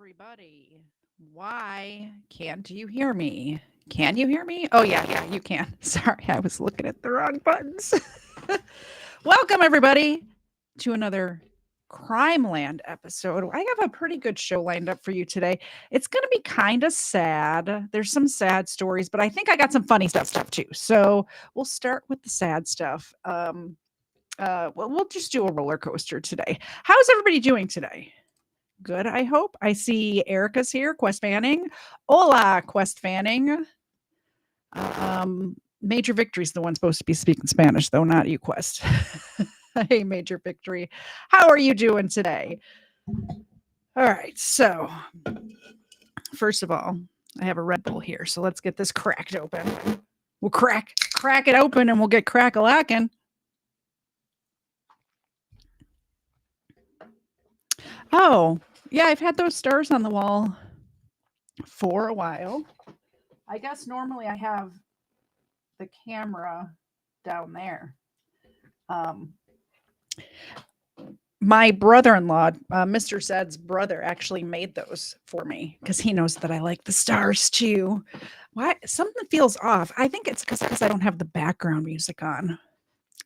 everybody. Why can't you hear me? Can you hear me? Oh, yeah, you can. Sorry, I was looking at the wrong buttons. Welcome, everybody, to another Crimeland episode. I have a pretty good show lined up for you today. It's going to be kind of sad. There's some sad stories, but I think I got some funny stuff too. So we'll start with the sad stuff. We'll just do a roller coaster today. How's everybody doing today? Good, I hope. I see Erica's here, Quest Fanning. Hola, Quest Fanning. Major Victory's the one supposed to be speaking Spanish, though, not you, Quest. Hey, Major Victory. How are you doing today? All right, so first of all, I have a Red Bull here, so let's get this cracked open. We'll crack it open and we'll get crack-a-lackin'. Oh, yeah, I've had those stars on the wall for a while. I guess normally I have the camera down there. My brother-in-law, Mr. Zed's brother, actually made those for me because he knows that I like the stars too. Why? Something feels off. I think it's because I don't have the background music on.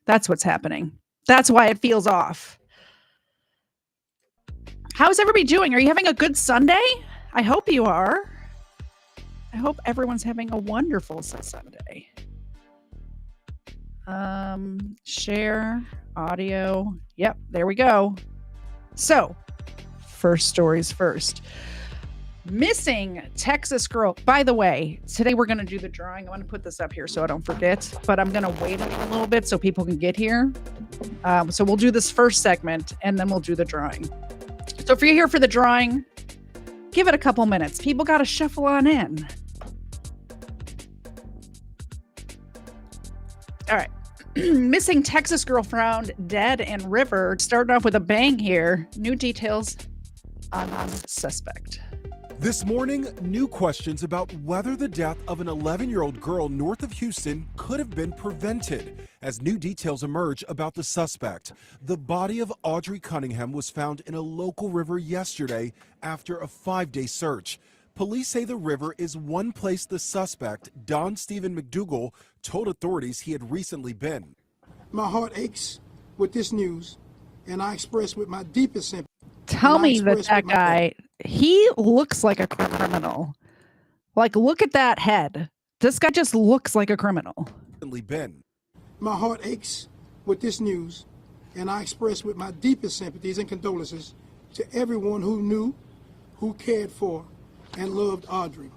That's what's happening. That's why it feels off. How's everybody doing? Are you having a good Sunday? I hope you are. I hope everyone's having a wonderful Sunday. Share audio. Yep, there we go. So, first stories first. Missing Texas girl. By the way, today we're going to do the drawing. I want to put this up here so I don't forget, but I'm going to wait a little bit so people can get here. So we'll do this first segment and then we'll do the drawing. So if you're here for the drawing, give it a couple minutes. People got to shuffle on in. All right. Missing Texas girl found dead in river. Starting off with a bang here. New details on suspect. This morning, new questions about whether the death of an 11-year-old girl north of Houston could have been prevented as new details emerge about the suspect. The body of Audrey Cunningham was found in a local river yesterday after a 5-day search. Police say the river is one place the suspect, Don Stephen McDougal, told authorities he had recently been. My heart aches with this news, and I express with my deepest sympathy. Tell me that guy, he looks like a criminal. Like, look at that head. This guy just looks like a criminal. My heart aches with this news, and I express with my deepest sympathies and condolences to everyone who knew, who cared for, and loved Audrey.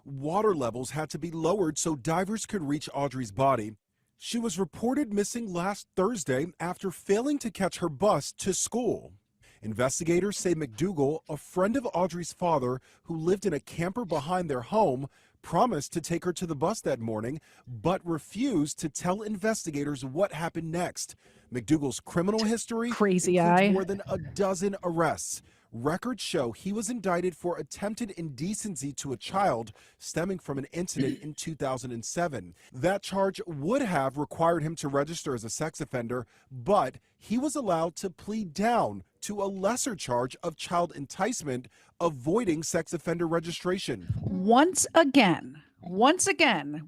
Water levels had to be lowered so divers could reach Audrey's body. She was reported missing last Thursday after failing to catch her bus to school. Investigators say McDougal, a friend of Audrey's father who lived in a camper behind their home, promised to take her to the bus that morning, but refused to tell investigators what happened next. McDougal's criminal history includes more than a dozen arrests. Records show he was indicted for attempted indecency to a child stemming from an incident in 2007. That charge would have required him to register as a sex offender, but he was allowed to plead down to a lesser charge of child enticement, avoiding sex offender registration. Once again,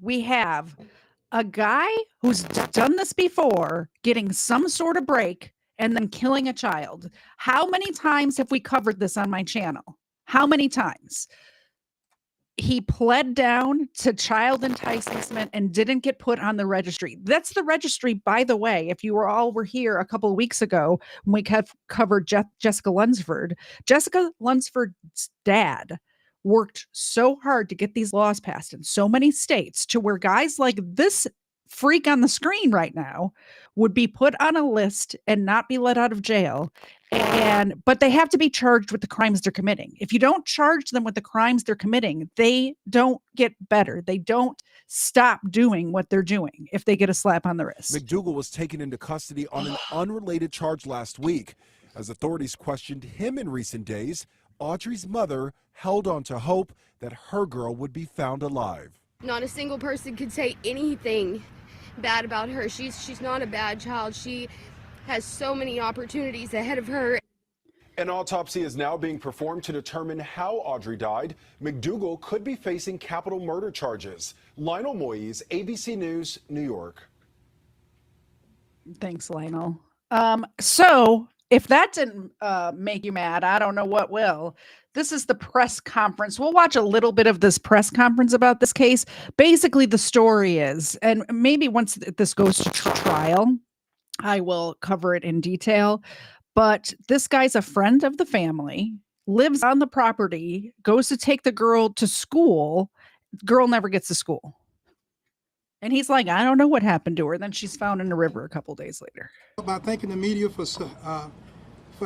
we have a guy who's done this before getting some sort of break and then killing a child. How many times have we covered this on my channel? How many times? He pled down to child enticement and didn't get put on the registry. That's the registry, by the way. If you were here a couple of weeks ago when we covered Jessica Lunsford. Jessica Lunsford's dad worked so hard to get these laws passed in so many states to where guys like this freak on the screen right now would be put on a list and not be let out of jail. But they have to be charged with the crimes they're committing. If you don't charge them with the crimes they're committing, they don't get better. They don't stop doing what they're doing if they get a slap on the wrist. McDougal was taken into custody on an unrelated charge last week. As authorities questioned him in recent days, Audrey's mother held on to hope that her girl would be found alive. Not a single person could say anything bad about her. She's not a bad child. She has so many opportunities ahead of her. An autopsy is now being performed to determine how Audrey died. McDougal could be facing capital murder charges. Lionel Moise, ABC News, New York. Thanks, Lionel. So if that didn't make you mad, I don't know what will. This is the press conference. We'll watch a little bit of this press conference about this case. Basically, the story is, and maybe once this goes to trial, I will cover it in detail. But this guy's a friend of the family, lives on the property, goes to take the girl to school. Girl never gets to school. And he's like, I don't know what happened to her. Then she's found in the river a couple days later. By thanking the media for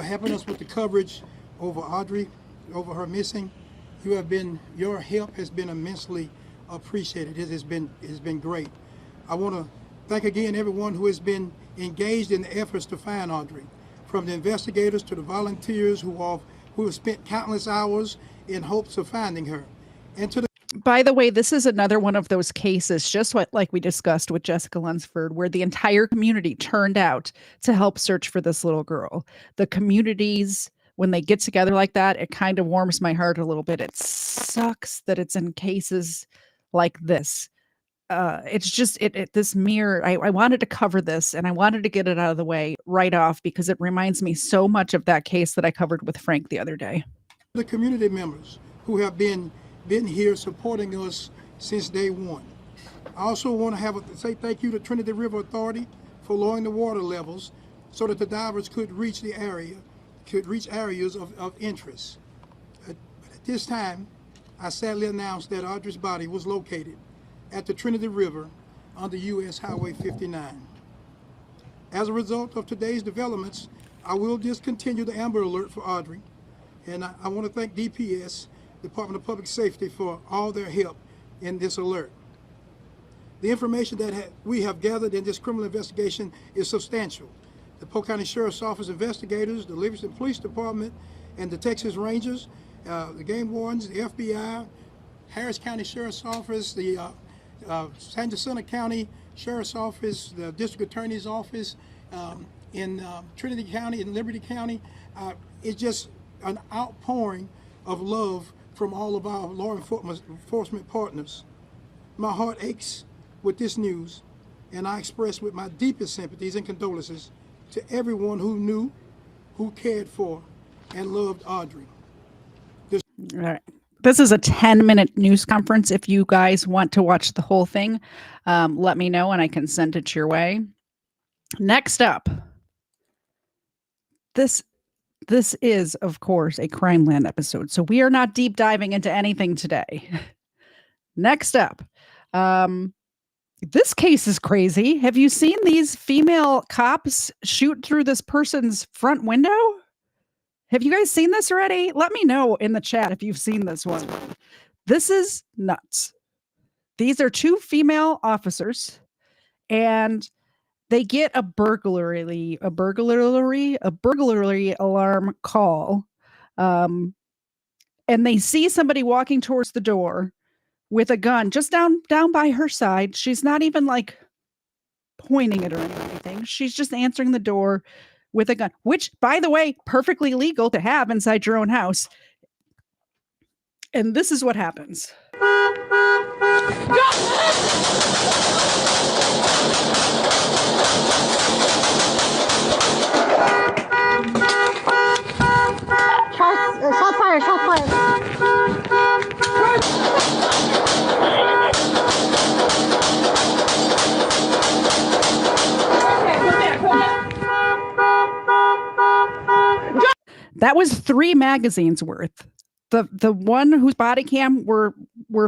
helping us with the coverage over Audrey, over her missing. Your help has been immensely appreciated. It has been great. I want to thank again everyone who has been engaged in the efforts to find Audrey, from the investigators to the volunteers who have spent countless hours in hopes of finding her, and to the. By the way, this is another one of those cases, just like we discussed with Jessica Lunsford, where the entire community turned out to help search for this little girl. The communities, when they get together like that, it kind of warms my heart a little bit. It sucks that it's in cases like this. It's just this mirror. I wanted to cover this, and I wanted to get it out of the way right off because it reminds me so much of that case that I covered with Frank the other day. The community members who have been here supporting us since day one. I also want to say thank you to Trinity River Authority for lowering the water levels so that the divers could reach areas of interest. But at this time, I sadly announced that Audrey's body was located at the Trinity River on the U.S. Highway 59. As a result of today's developments, I will discontinue the Amber Alert for Audrey, and I want to thank DPS, Department of Public Safety, for all their help in this alert. The information that we have gathered in this criminal investigation is substantial. The Polk County Sheriff's Office investigators, the Livingston Police Department, and the Texas Rangers, the game wardens, the FBI, Harris County Sheriff's Office, the San Jacinto County Sheriff's Office, the District Attorney's Office, in Trinity County and Liberty County. It's just an outpouring of love from all of our law enforcement partners. My heart aches with this news, and I express with my deepest sympathies and condolences to everyone who knew, who cared for, and loved Audrey. All right. This is a 10-minute news conference. If you guys want to watch the whole thing, let me know and I can send it your way. Next up, this is, of course, a Crimeland episode, so we are not deep diving into anything today. Next up, this case is crazy. Have you seen these female cops shoot through this person's front window? Have you guys seen this already? Let me know in the chat if you've seen this one. This is nuts. These are two female officers, and they get a burglary alarm call. And they see somebody walking towards the door with a gun just down by her side. She's not even like pointing it or anything. She's just answering the door with a gun, which, by the way, perfectly legal to have inside your own house. And this is what happens. Shot fired, shot fired. That was 3 magazines worth. The one whose body cam we're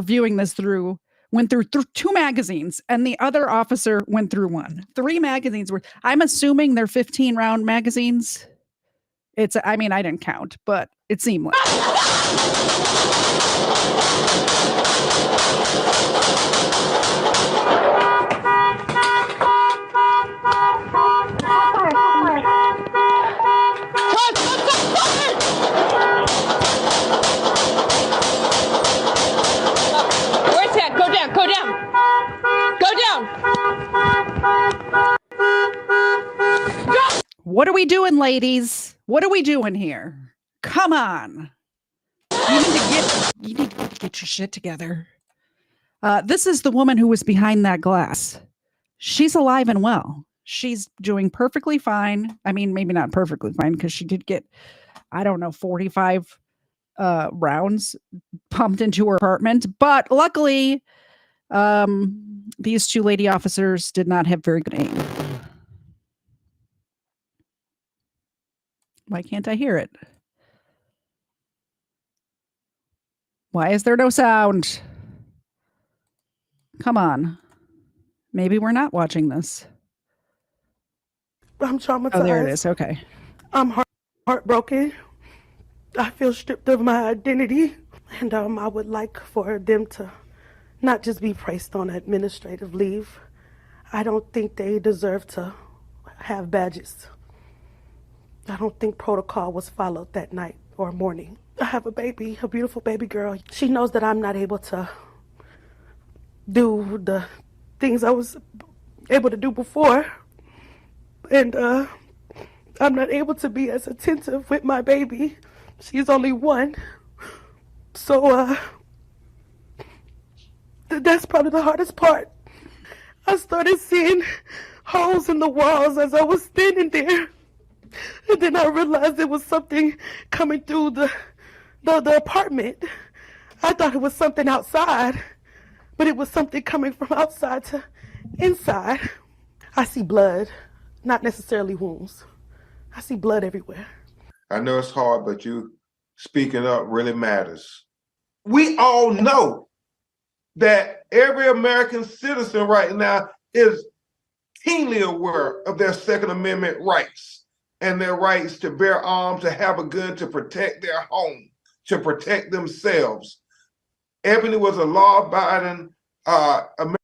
viewing this through went through 2 magazines, and the other officer went through 1. 3 magazines worth. I'm assuming they're 15-round magazines. I mean, I didn't count, but it seemed like. Where's that? Go down, go down. Go down. What are we doing, ladies? What are we doing here? Come on. You need to get your shit together. This is the woman who was behind that glass. She's alive and well. She's doing perfectly fine. I mean, maybe not perfectly fine because she did get, I don't know, 45 rounds pumped into her apartment. But luckily, these two lady officers did not have very good aim. Why can't I hear it? Why is there no sound? Come on. Maybe we're not watching this. I'm traumatized. Oh, there it is. Okay. I'm heartbroken. I feel stripped of my identity. And I would like for them to not just be placed on administrative leave. I don't think they deserve to have badges. I don't think protocol was followed that night or morning. I have a baby, a beautiful baby girl. She knows that I'm not able to do the things I was able to do before. And I'm not able to be as attentive with my baby. She's only 1. So that's probably the hardest part. I started seeing holes in the walls as I was standing there. And then I realized it was something coming through the apartment. I thought it was something outside, but it was something coming from outside to inside. I see blood, not necessarily wounds. I see blood everywhere. I know it's hard, but you speaking up really matters. We all know that every American citizen right now is keenly aware of their Second Amendment rights and their rights to bear arms, to have a gun, to protect their home, to protect themselves. Ebony was a law-abiding American.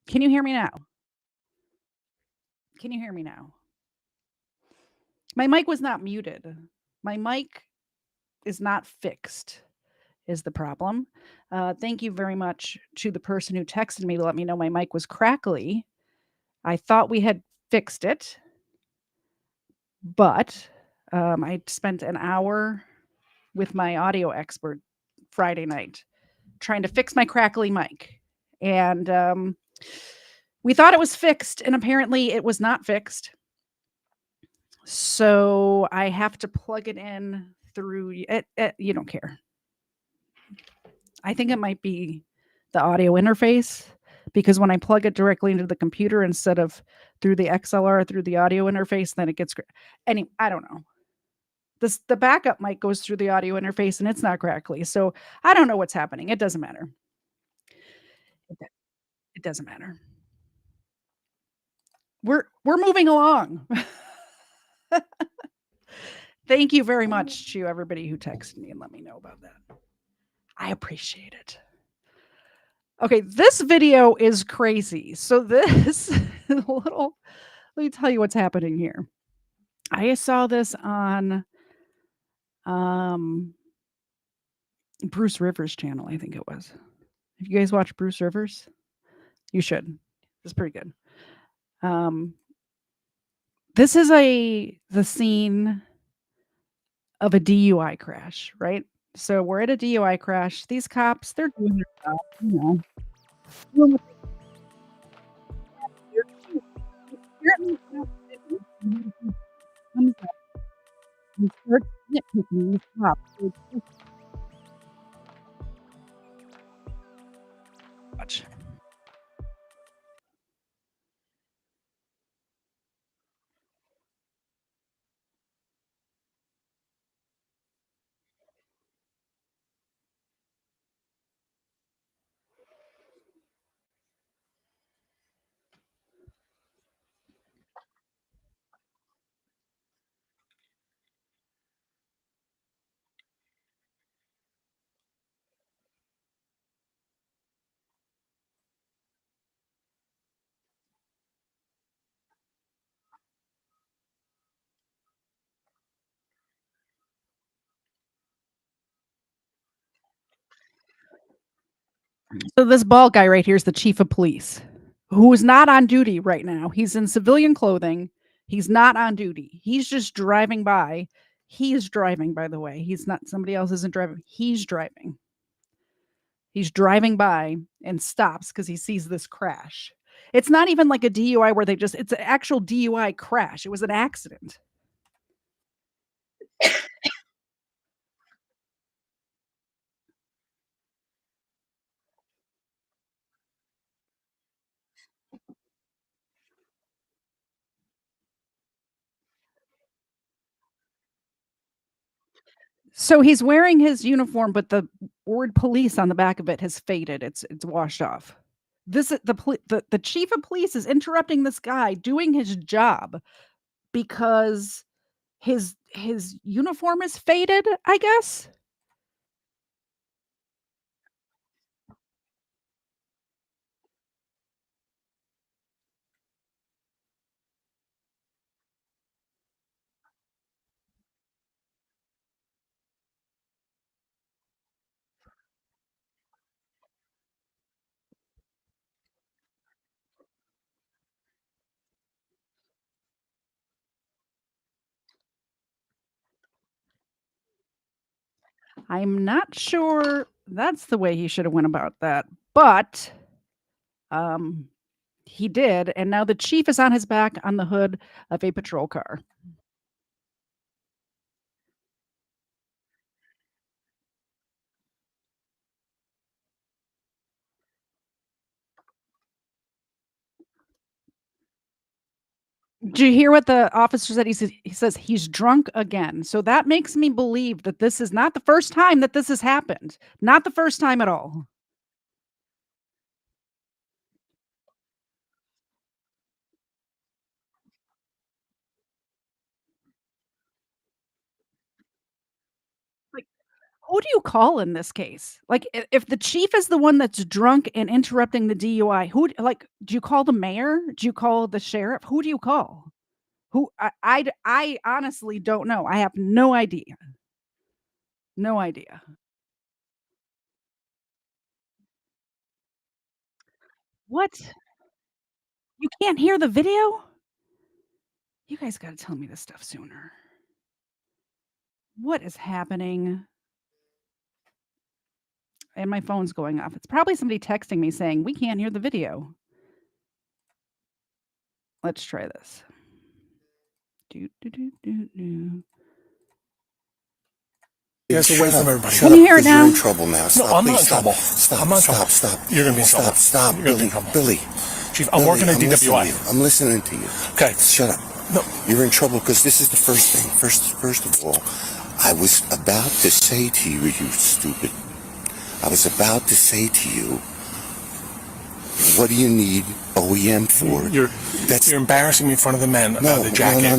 Can you hear me now? Can you hear me now? My mic was not muted. My mic is not fixed, is the problem. Thank you very much to the person who texted me to let me know my mic was crackly. I thought we had fixed it, but I spent an hour with my audio expert Friday night trying to fix my crackly mic. And we thought it was fixed, and apparently it was not fixed. So I have to plug it in through it. You don't care. I think it might be the audio interface, because when I plug it directly into the computer instead of through the XLR through the audio interface, then it gets anyway, I don't know. The backup mic goes through the audio interface and it's not crackly. So I don't know what's happening. It doesn't matter. It doesn't matter. We're moving along. Thank you very much to everybody who texted me and let me know about that. I appreciate it. Okay, this video is crazy. So this let me tell you what's happening here. I saw this on Bruce Rivers' channel, I think it was. If you guys watch Bruce Rivers, you should. It's pretty good. This is the scene of a DUI crash, right? So we're at a DUI crash. These cops, they're doing their job, you know. comes up and starts nitpicking the cop. Watch. So this bald guy right here is the chief of police, who is not on duty right now. He's in civilian clothing. He's not on duty. He's just driving by. He is driving, by the way. He's not, somebody else isn't driving. He's driving. He's driving by and stops because he sees this crash. It's not even like a DUI where it's an actual DUI crash. It was an accident. So he's wearing his uniform, but the word police on the back of it has faded. It's washed off. The chief of police is interrupting this guy doing his job because his uniform is faded, I guess. I'm not sure that's the way he should have went about that, but he did, and now the chief is on his back on the hood of a patrol car. Do you hear what the officer said? He says he's drunk again. So that makes me believe that this is not the first time that this has happened. Not the first time at all. Like, who do you call in this case? Like, if the chief is the one that's drunk and interrupting the DUI, do you call the mayor? Do you call the sheriff? Who do you call? I honestly don't know. I have no idea. No idea. What? You can't hear the video? You guys got to tell me this stuff sooner. What is happening? And my phone's going off. It's probably somebody texting me saying, "We can't hear the video." Let's try this. Do, do, do, do, do. Yes, away from everybody. Can you hear it now? You're in trouble now. Stop, No, I'm not in stop. trouble. Stop, I'm not in stop, trouble. stop. You're going to be in trouble. Stop, You're gonna be Billy, in trouble. Billy. Chief, I'm working at DWI. I'm listening to you. Okay. Shut up. No. You're in trouble because this is the first thing. First of all, I was about to say to you, you stupid. I was about to say to you, what do you need OEM for? You're embarrassing me in front of the men about the jacket. No.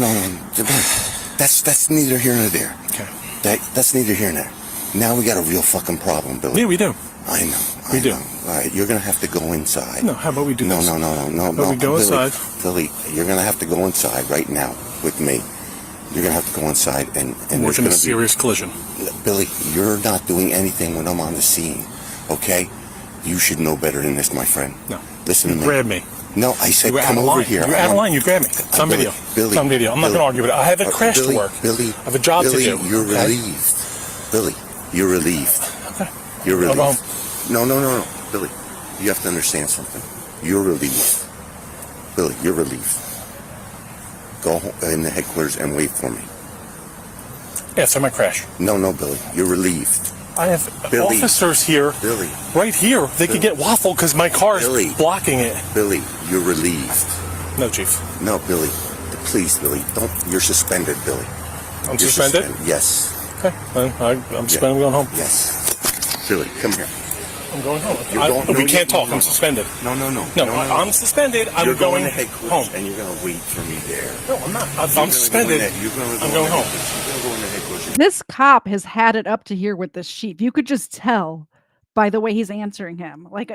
That's neither here nor there. Okay. That's neither here nor there. Now we got a real fucking problem, Billy. Yeah, we do. I know. We do. All right, you're gonna have to go inside. No, how about we do this? No. We go Billy, inside. Billy, you're gonna have to go inside right now with me. You're gonna have to go inside and We're in a serious collision. Billy, you're not doing anything when I'm on the scene, okay? You should know better than this, my friend. No. Listen to me. Grab me. No, I said You were come out of over line. here. You were out of line. You grabbed me. It's on video. Billy. It's on video. I'm not going to argue with it. I have a crash to work. Billy. I have a job to do. You're okay? relieved. Billy, you're relieved. Okay. You're relieved. I'll go home. No. Billy, you have to understand something. You're relieved. Billy, you're relieved. Go in the headquarters and wait for me. Yeah, so I might crash. No, Billy. You're relieved. I have Billy. officers here. Billy. Right here. They could get waffled because my car is blocking it. Billy, you're relieved. No, Chief. No, Billy. Please, Billy. Don't. You're suspended, Billy. I'm suspended? Yes. Okay. I'm suspended. I'm going home. Yes. Billy, come here. I'm going home. We can't talk. I'm suspended. No. I'm suspended. You're going to headquarters home. and you're going to wait for me there. No, I'm not. I'm suspended. I'm going home. You're going to headquarters. This cop has had it up to here with this chief. You could just tell by the way he's answering him. Like,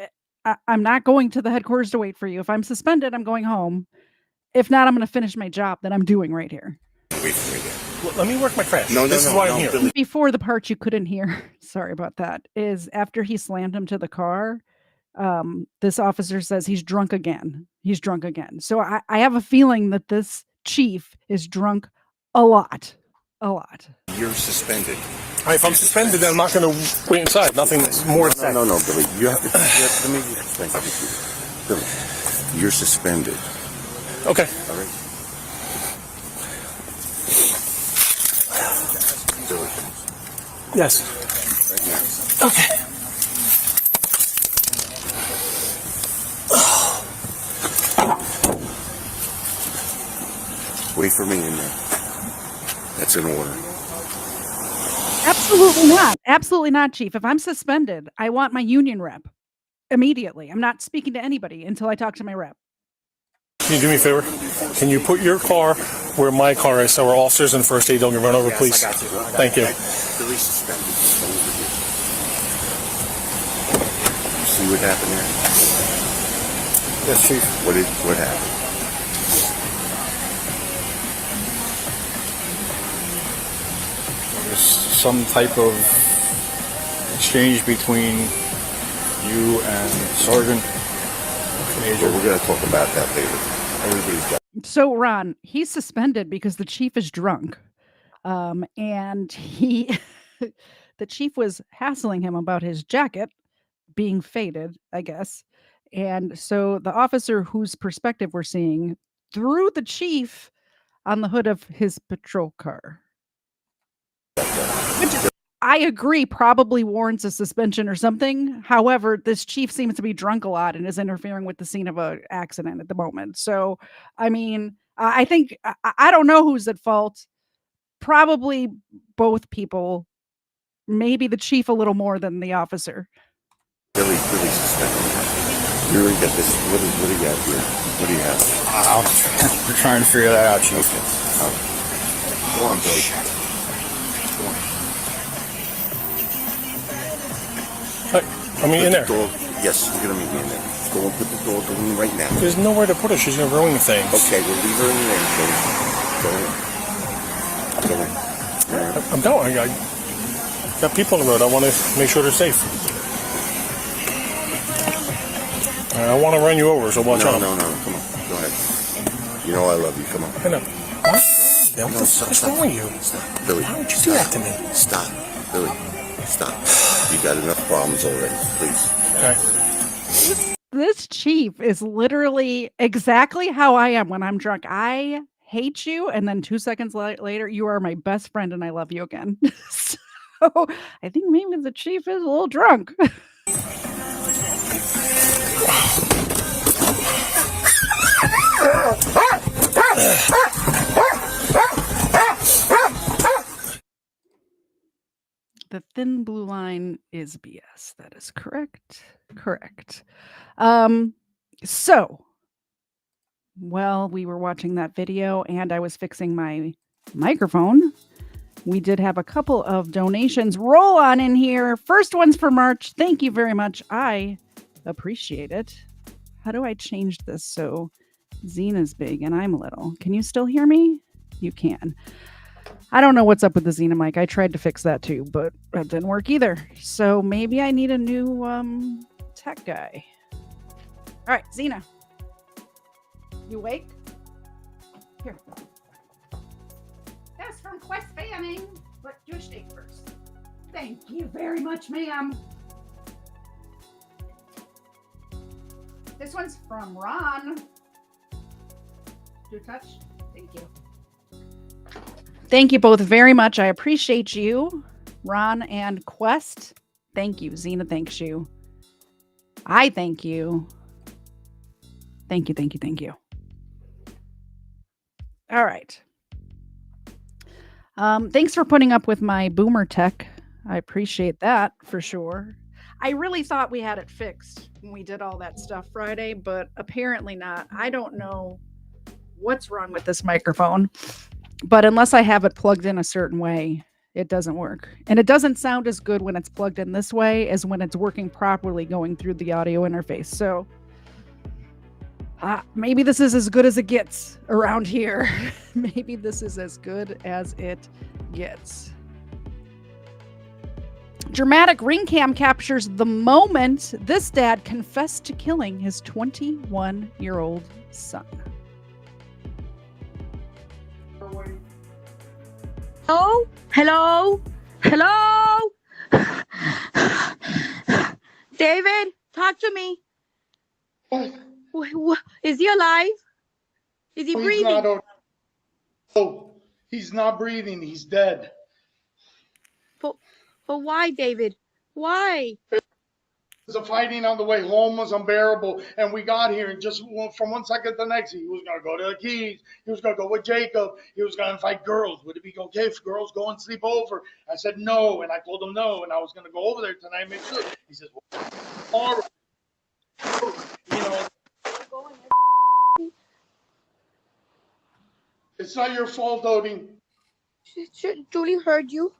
I'm not going to the headquarters to wait for you. If I'm suspended, I'm going home. If not, I'm going to finish my job that I'm doing right here. Wait for me there. Let me work my crash. This is why I'm here. Billy. Before the part you couldn't hear, sorry about that, is after he slammed him to the car, this officer says he's drunk again. He's drunk again. So I have a feeling that this chief is drunk a lot. A lot. You're suspended. If I'm suspended, then I'm not going to wait inside. Nothing more to say. No, Billy. You have to let me explain something to you. Billy, you're suspended. Okay. All right. Billy. Yes. Right now. Okay. Wait for me in there. That's an order. Absolutely not. Absolutely not, Chief. If I'm suspended, I want my union rep immediately. I'm not speaking to anybody until I talk to my rep. Can you do me a favor? Can you put your car where my car is so our officers and first aid don't get run over, please? I got you. Thank you. Billy's suspended. You see what happened there? Yes, Chief. What happened? There's some type of exchange between you and Sergeant Major. Well, we're going to talk about that later. Everybody's got. So, Ron, he's suspended because the chief is drunk. And the chief was hassling him about his jacket being faded, I guess. And so the officer whose perspective we're seeing threw the chief on the hood of his patrol car. Which I agree probably warrants a suspension or something. However, this chief seems to be drunk a lot and is interfering with the scene of an accident at the moment. So, I mean, I think, I don't know who's at fault. Probably both people. Maybe the chief a little more than the officer. Billy's suspended. You really got this. What do you got here? What do you have? We're trying to figure that out, Chief. Okay. Go on, Billy. I mean, in there. Yes, you're going to meet me in there. Go and put the dog in right now. There's nowhere to put her. She's going to ruin things. Okay, we'll leave her in there. Go in. I'm going. I got people on the road. I want to make sure they're safe. I want to run you over, so watch out. No. Come on. Go ahead. You know I love you. Come on. I know. What? What the fuck is wrong with you? Stop. Billy. Why would you do that to me? Stop. Billy. Stop. You got enough problems already. Please. Okay. This chief is literally exactly how I am when I'm drunk. I hate you, and then 2 seconds later, you are my best friend, and I love you again. So I think maybe the chief is a little drunk. The thin blue line is BS. That is correct. Correct. So, well, we were watching that video and I was fixing my microphone. We did have a couple of donations roll on in here. First one's for March. Thank you very much. I appreciate it. How do I change this so Zena's big and I'm little? Can you still hear me? You can. I don't know what's up with the Xena mic. I tried to fix that too, but that didn't work either. So maybe I need a new tech guy. All right, Xena. You awake? Here. That's from Quest Fanning, but do a steak first. Thank you very much, ma'am. This one's from Ron. Do a touch. Thank you. Thank you both very much. I appreciate you, Ron and Quest. Thank you. Xena thanks you. I thank you. Thank you, thank you, thank you. All right. Thanks for putting up with my boomer tech. I appreciate that for sure. I really thought we had it fixed when we did all that stuff Friday, but apparently not. I don't know what's wrong with this microphone, but unless I have it plugged in a certain way, it doesn't work. And it doesn't sound as good when it's plugged in this way as when it's working properly going through the audio interface. So maybe this is as good as it gets around here. Maybe this is as good as it gets. Dramatic ring cam captures the moment this dad confessed to killing his 21-year-old son. Hello? Hello? Hello? David, talk to me. Is he alive? Is he breathing? He's not breathing. He's dead. But why, David? Why? The fighting on the way home was unbearable, and we got here, and just from one second to the next, he was going to go to the Keys. He was going to go with Jacob. He was going to fight girls. Would it be okay if girls go and sleep over? I said no, and I told him no, and I was going to go over there tonight and make sure. He says, well, all right. You know, it's not your fault, Odie. Julie heard you.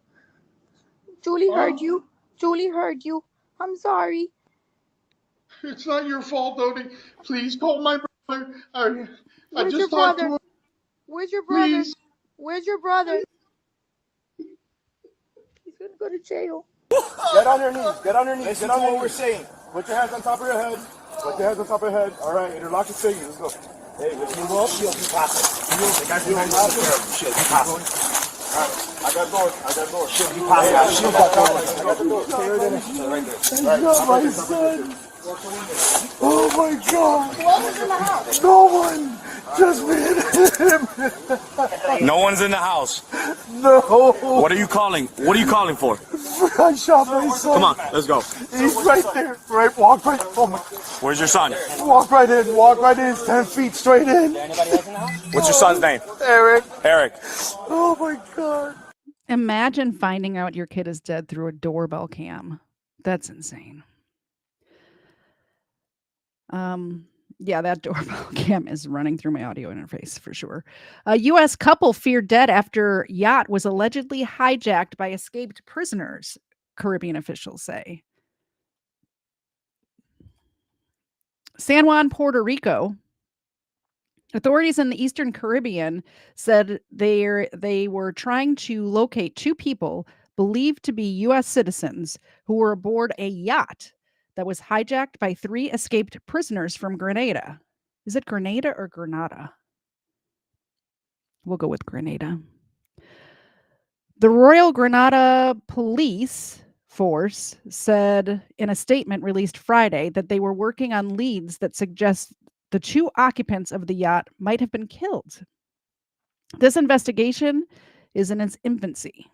Julie heard you. Julie heard you. I'm sorry. It's not your fault, Odie. Please call my brother. I Where's just your talked brother? to him. Where's your brother? Please. Where's your brother? He's gonna go to jail. Get on your knees. Get on your knees. Listen to what we're saying. Put your hands on top of your head. Put your hands on top of your head. All right. Interlock your fingers. Let's go. Hey, let's move up. She'll be passing. She'll be passing. All right. I got doors. She'll be passing. She'll got doors. I got the door. Stay right there. Right there. I got my son. Oh my God. What was in the house? No one. Just me and him. No one's in the house. No. What are you calling? What are you calling for? I shot my son. Come on, let's go. He's right there. Right. Walk right. Oh my. Where's your son? Walk right in. Walk right in. 10 feet straight in. What's your son's name? Eric. Eric. Oh my God. Imagine finding out your kid is dead through a doorbell cam. That's insane. Yeah, that doorbell cam is running through my audio interface for sure. A U.S. couple feared dead after yacht was allegedly hijacked by escaped prisoners, Caribbean officials say. San Juan, Puerto Rico. Authorities in the Eastern Caribbean said they were trying to locate two people believed to be U.S. citizens who were aboard a yacht that was hijacked by 3 escaped prisoners from Grenada. Is it Grenada or Grenada? We'll go with Grenada. The Royal Grenada Police Force said in a statement released Friday that they were working on leads that suggest the 2 occupants of the yacht might have been killed. This investigation is in its infancy.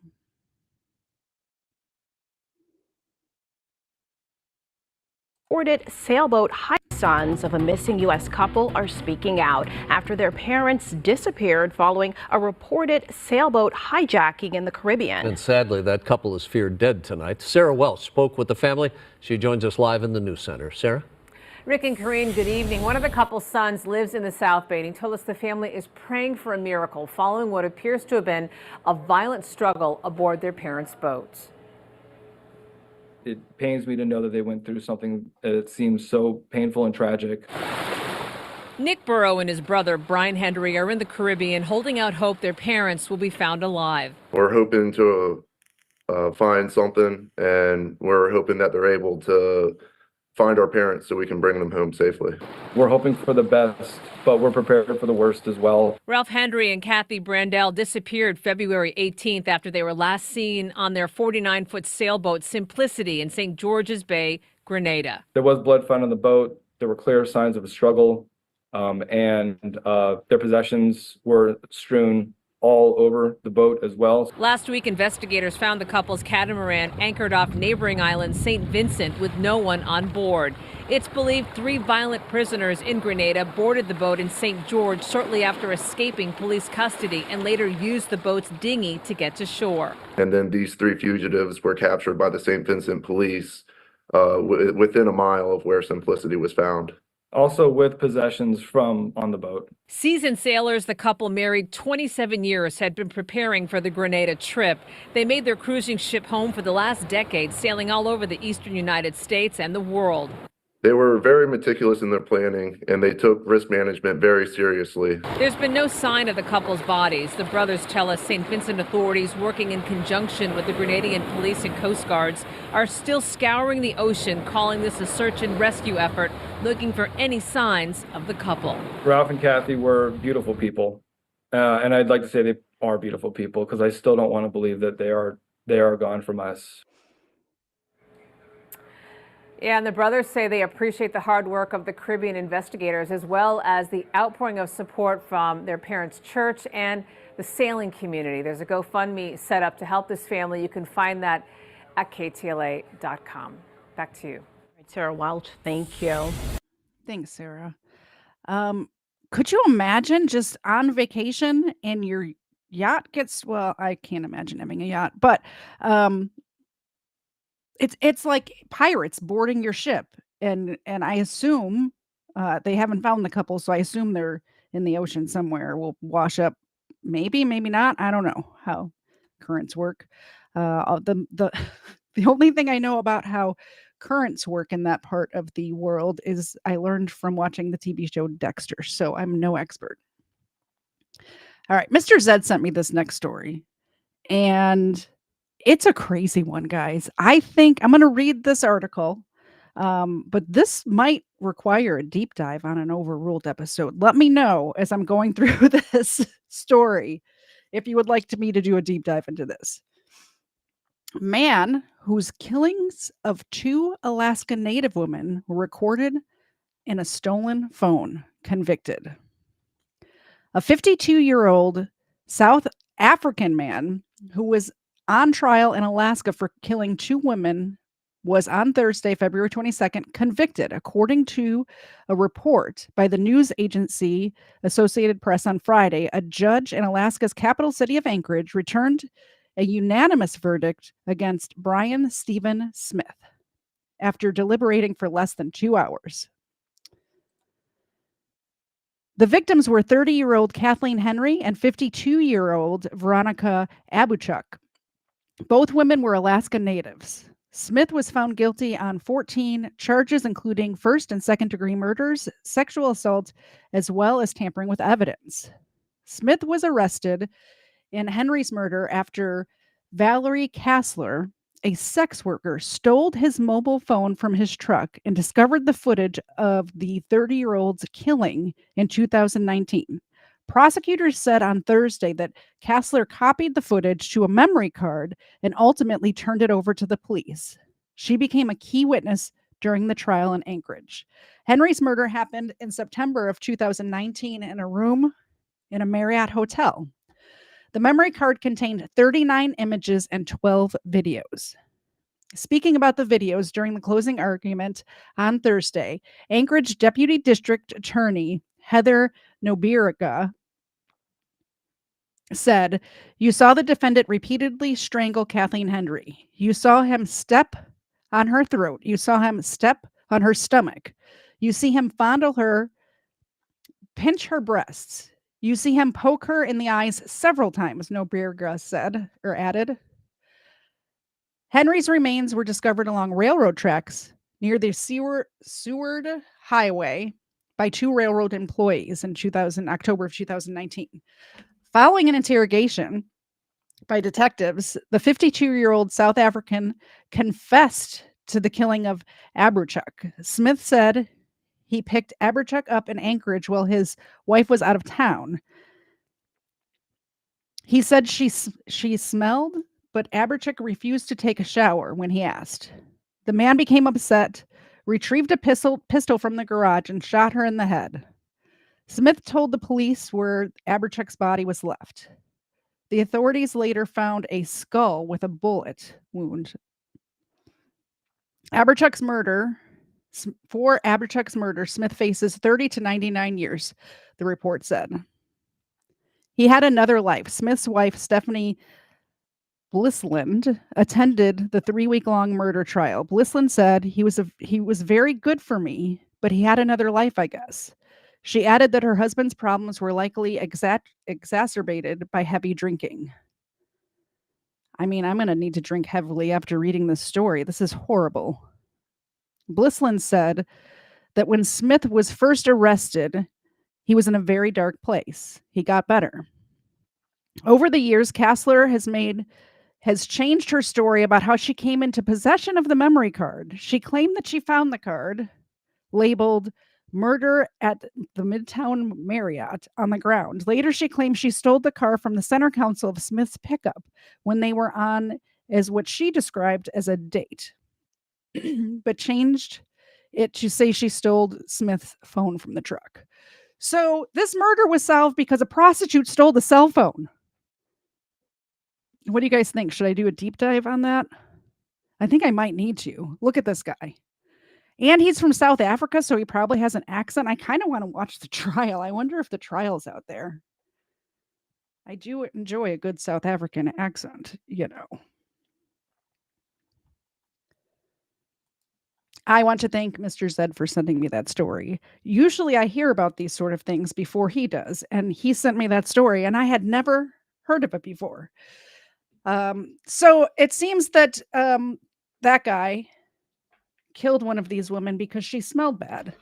Reported sailboat sons of a missing U.S. couple are speaking out after their parents disappeared following a reported sailboat hijacking in the Caribbean. And sadly, that couple is feared dead tonight. Sarah Welch spoke with the family. She joins us live in the news center. Sarah? Rick and Karine, good evening. One of the couple's sons lives in the South Bay, and he told us the family is praying for a miracle following what appears to have been a violent struggle aboard their parents' boat. It pains me to know that they went through something that seems so painful and tragic. Nick Burrow and his brother, Brian Hendry, are in the Caribbean holding out hope their parents will be found alive. We're hoping to find something, and we're hoping that they're able to find our parents so we can bring them home safely. We're hoping for the best, but we're prepared for the worst as well. Ralph Hendry and Kathy Brandell disappeared February 18th after they were last seen on their 49-foot sailboat Simplicity in St. George's Bay, Grenada. There was blood found on the boat. There were clear signs of a struggle. and their possessions were strewn all over the boat as well. Last week, investigators found the couple's catamaran anchored off neighboring island St. Vincent with no one on board. It's believed 3 violent prisoners in Grenada boarded the boat in St. George shortly after escaping police custody and later used the boat's dinghy to get to shore. And then these 3 fugitives were captured by the St. Vincent police within a mile of where Simplicity was found. Also with possessions from on the boat. Seasoned sailors, the couple married 27 years, had been preparing for the Grenada trip. They made their cruising ship home for the last decade, sailing all over the eastern United States and the world. They were very meticulous in their planning, and they took risk management very seriously. There's been no sign of the couple's bodies. The brothers tell us St. Vincent authorities, working in conjunction with the Grenadian police and Coast Guards, are still scouring the ocean, calling this a search and rescue effort, looking for any signs of the couple. Ralph and Kathy were beautiful people, and I'd like to say they are beautiful people because I still don't want to believe that they are gone from us. Yeah, and the brothers say they appreciate the hard work of the Caribbean investigators as well as the outpouring of support from their parents' church and the sailing community. There's a GoFundMe set up to help this family. You can find that at ktla.com. Back to you. Sarah Welch, thank you. Thanks, Sarah. Could you imagine just on vacation and your yacht gets, well, I can't imagine having a yacht, but it's like pirates boarding your ship, and I assume they haven't found the couple, so I assume they're in the ocean somewhere. Will wash up, maybe not. I don't know how currents work. The only thing I know about how currents work in that part of the world is I learned from watching the TV show Dexter, so I'm no expert. All right, Mr. Zed sent me this next story, and it's a crazy one, guys. I think I'm going to read this article, but this might require a deep dive on an overruled episode. Let me know as I'm going through this story if you would like me to do a deep dive into this. Man whose killings of 2 Alaska Native women were recorded in a stolen phone, convicted. A 52-year-old South African man who was on trial in Alaska for killing 2 women was on Thursday, February 22nd, convicted, according to a report by the news agency Associated Press on Friday. A judge in Alaska's capital city of Anchorage returned a unanimous verdict against Brian Stephen Smith after deliberating for less than 2 hours. The victims were 30-year-old Kathleen Henry and 52-year-old Veronica Abuchuk. Both women were Alaska natives. Smith was found guilty on 14 charges, including first and second-degree murders, sexual assault, as well as tampering with evidence. Smith was arrested in Henry's murder after Valerie Kassler, a sex worker, stole his mobile phone from his truck and discovered the footage of the 30-year-old's killing in 2019. Prosecutors said on Thursday that Kassler copied the footage to a memory card and ultimately turned it over to the police. She became a key witness during the trial in Anchorage. Henry's murder happened in September of 2019 in a room in a Marriott hotel. The memory card contained 39 images and 12 videos. Speaking about the videos during the closing argument on Thursday, Anchorage Deputy District Attorney Heather Nobiraga said, "You saw the defendant repeatedly strangle Kathleen Henry. You saw him step on her throat. You saw him step on her stomach. You see him fondle her, pinch her breasts. You see him poke her in the eyes several times," Nobiraga said, or added. Henry's remains were discovered along railroad tracks near the Seward Highway by 2 railroad employees in October of 2019. Following an interrogation by detectives, the 52-year-old South African confessed to the killing of Abuchuk. Smith said he picked Abuchuk up in Anchorage while his wife was out of town. He said she smelled, but Abuchuk refused to take a shower when he asked. The man became upset, retrieved a pistol from the garage, and shot her in the head. Smith told the police where Aberchuk's body was left. The authorities later found a skull with a bullet wound. For Aberchuk's murder, Smith faces 30 to 99 years, the report said. He had another life. Smith's wife, Stephanie Blissland, attended the 3-week-long murder trial. Blissland said he was very good for me, but he had another life, I guess. She added that her husband's problems were likely exacerbated by heavy drinking. I mean, I'm going to need to drink heavily after reading this story. This is horrible. Blissland said that when Smith was first arrested, he was in a very dark place. He got better. Over the years, Kassler has changed her story about how she came into possession of the memory card. She claimed that she found the card labeled "Murder at the Midtown Marriott" on the ground. Later, she claimed she stole the car from the center console of Smith's pickup when they were on as what she described as a date, but changed it to say she stole Smith's phone from the truck. So this murder was solved because a prostitute stole the cell phone. What do you guys think? Should I do a deep dive on that? I think I might need to. Look at this guy. And he's from South Africa, so he probably has an accent. I kind of want to watch the trial. I wonder if the trial's out there. I do enjoy a good South African accent, you know. I want to thank Mr. Zed for sending me that story. Usually I hear about these sort of things before he does, and he sent me that story, and I had never heard of it before. So it seems that that guy killed one of these women because she smelled bad.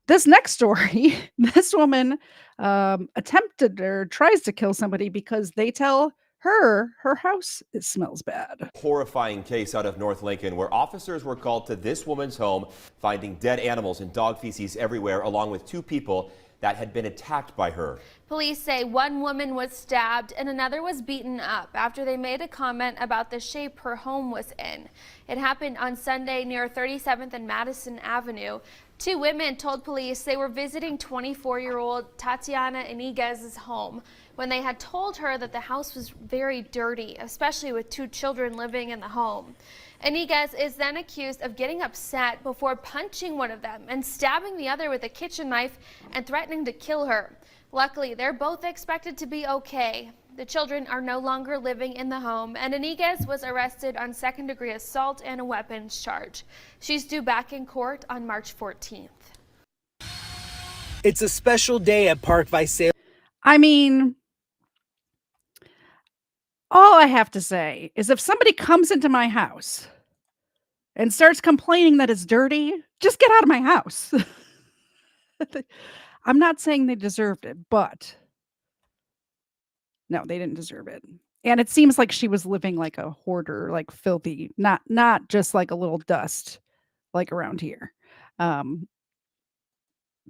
This next story, this woman attempted or tries to kill somebody because they tell her house smells bad. Horrifying case out of North Lincoln where officers were called to this woman's home, finding dead animals and dog feces everywhere, along with 2 people that had been attacked by her. Police say one woman was stabbed and another was beaten up after they made a comment about the shape her home was in. It happened on Sunday near 37th and Madison Avenue. 2 women told police they were visiting 24-year-old Tatiana Iniguez's home when they had told her that the house was very dirty, especially with 2 children living in the home. Iniguez is then accused of getting upset before punching one of them and stabbing the other with a kitchen knife and threatening to kill her. Luckily, they're both expected to be okay. The children are no longer living in the home, and Iniguez was arrested on 2nd-degree assault and a weapons charge. She's due back in court on March 14th. It's a special day at Park Visalia. I mean, all I have to say is if somebody comes into my house and starts complaining that it's dirty, just get out of my house. I'm not saying they deserved it, but no, they didn't deserve it. And it seems like she was living like a hoarder, like filthy, not just like a little dust like around here.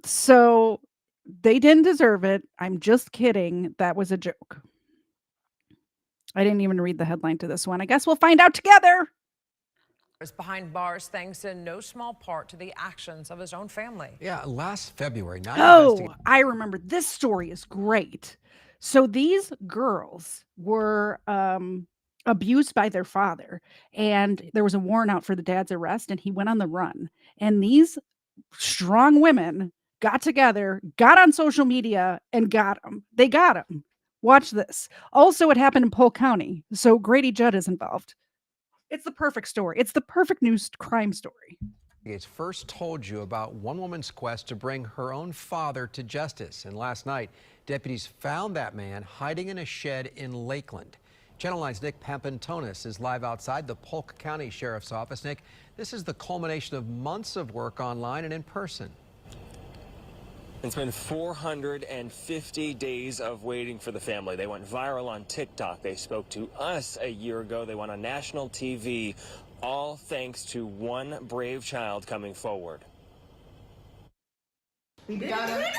So they didn't deserve it. I'm just kidding. That was a joke. I didn't even read the headline to this one. I guess we'll find out together. Behind bars thanks in no small part to the actions of his own family. Yeah, last February. I remember this story is great. So these girls were abused by their father, and there was a warrant out for the dad's arrest, and he went on the run. And these strong women got together, got on social media, and got him. They got him. Watch this. Also, it happened in Polk County, so Grady Judd is involved. It's the perfect story. It's the perfect news crime story. Gates first told you about one woman's quest to bring her own father to justice. And last night, deputies found that man hiding in a shed in Lakeland. Channel 9's Nick Pampantonis is live outside the Polk County Sheriff's Office. Nick, this is the culmination of months of work online and in person. It's been 450 days of waiting for the family. They went viral on TikTok. They spoke to us a year ago. They went on national TV, all thanks to one brave child coming forward. We got him.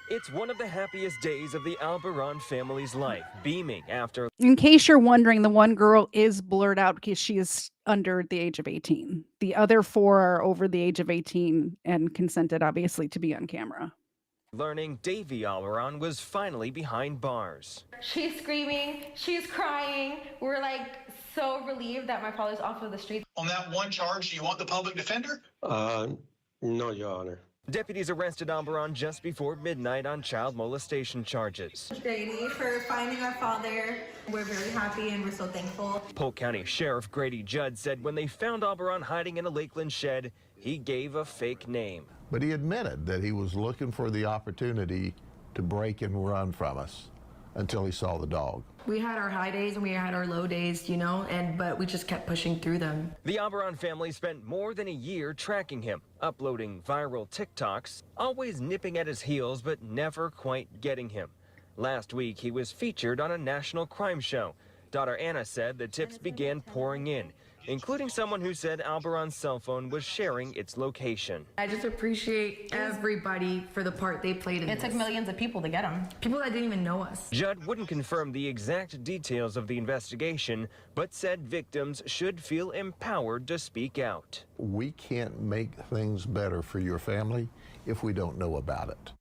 It's one of the happiest days of the Albaron family's life, beaming after. In case you're wondering, the one girl is blurred out because she is under the age of 18. The other 4 are over the age of 18 and consented, obviously, to be on camera. Learning Davy Almiron was finally behind bars. She's screaming, she's crying. We're like so relieved that my father's off of the street. On that one charge, do you want the public defender? No, Your Honor. Deputies arrested Almiron just before midnight on child molestation charges. Grady for finding our father. We're very happy and we're so thankful. Polk County Sheriff Grady Judd said when they found Almiron hiding in a Lakeland shed, he gave a fake name. But he admitted that he was looking for the opportunity to break and run from us until he saw the dog. We had our high days and we had our low days, you know, but we just kept pushing through them. The Almiron family spent more than a year tracking him, uploading viral TikToks, always nipping at his heels but never quite getting him. Last week, he was featured on a national crime show. Daughter Anna said the tips began pouring in, including someone who said Almiron's cell phone was sharing its location. I just appreciate everybody for the part they played in this. It took millions of people to get him. People that didn't even know us. Judd wouldn't confirm the exact details of the investigation, but said victims should feel empowered to speak out. We can't make things better for your family if we don't know about it.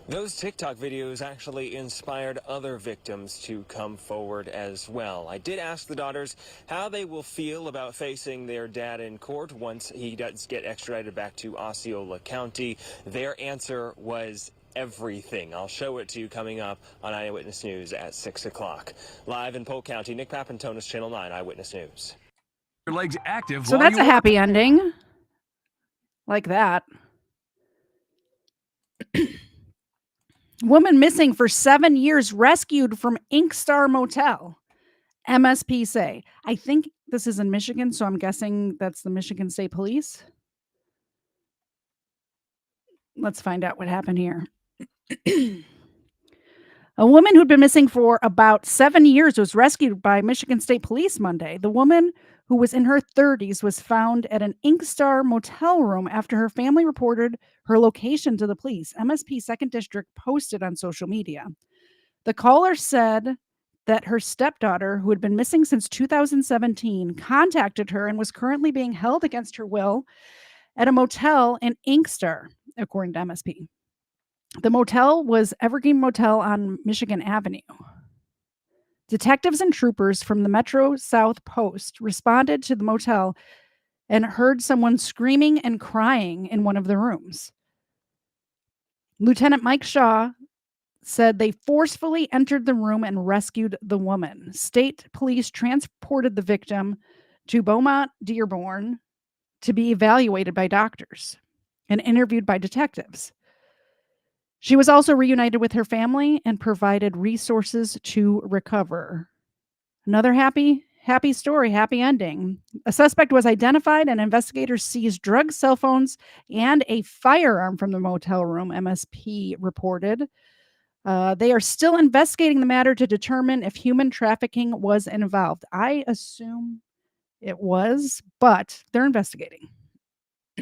Those TikTok videos actually inspired other victims to come forward as well. I did ask the daughters how they will feel about facing their dad in court once he does get extradited back to Osceola County. Their answer was everything. I'll show it to you coming up on Eyewitness News at 6 o'clock. Live in Polk County, Nick Papantonis, Channel 9 Eyewitness News. Your legs active. So that's a happy ending. Like that. Woman missing for 7 years rescued from Ink Star Motel. MSP say. I think this is in Michigan, so I'm guessing that's the Michigan State Police. Let's find out what happened here. A woman who'd been missing for about 7 years was rescued by Michigan State Police Monday. The woman, who was in her 30s, was found at an Ink Star motel room after her family reported her location to the police. MSP 2nd District posted on social media. The caller said that her stepdaughter, who had been missing since 2017, contacted her and was currently being held against her will at a motel in Ink Star, according to MSP. The motel was Evergreen Motel on Michigan Avenue. Detectives and troopers from the Metro South Post responded to the motel and heard someone screaming and crying in one of the rooms. Lieutenant Mike Shaw said they forcefully entered the room and rescued the woman. State police transported the victim to Beaumont Dearborn to be evaluated by doctors and interviewed by detectives. She was also reunited with her family and provided resources to recover. Another happy story, happy ending. A suspect was identified and investigators seized drugs, cell phones, and a firearm from the motel room, MSP reported. They are still investigating the matter to determine if human trafficking was involved. I assume it was, but they're investigating.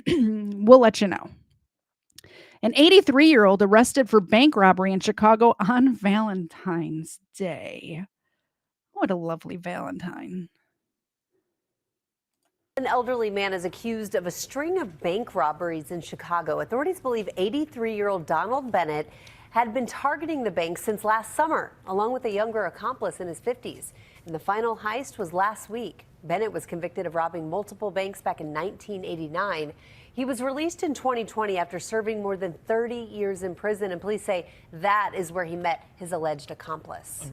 We'll let you know. An 83-year-old arrested for bank robbery in Chicago on Valentine's Day. What a lovely Valentine. An elderly man is accused of a string of bank robberies in Chicago. Authorities believe 83-year-old Donald Bennett had been targeting the bank since last summer, along with a younger accomplice in his 50s. And the final heist was last week. Bennett was convicted of robbing multiple banks back in 1989. He was released in 2020 after serving more than 30 years in prison, and police say that is where he met his alleged accomplice.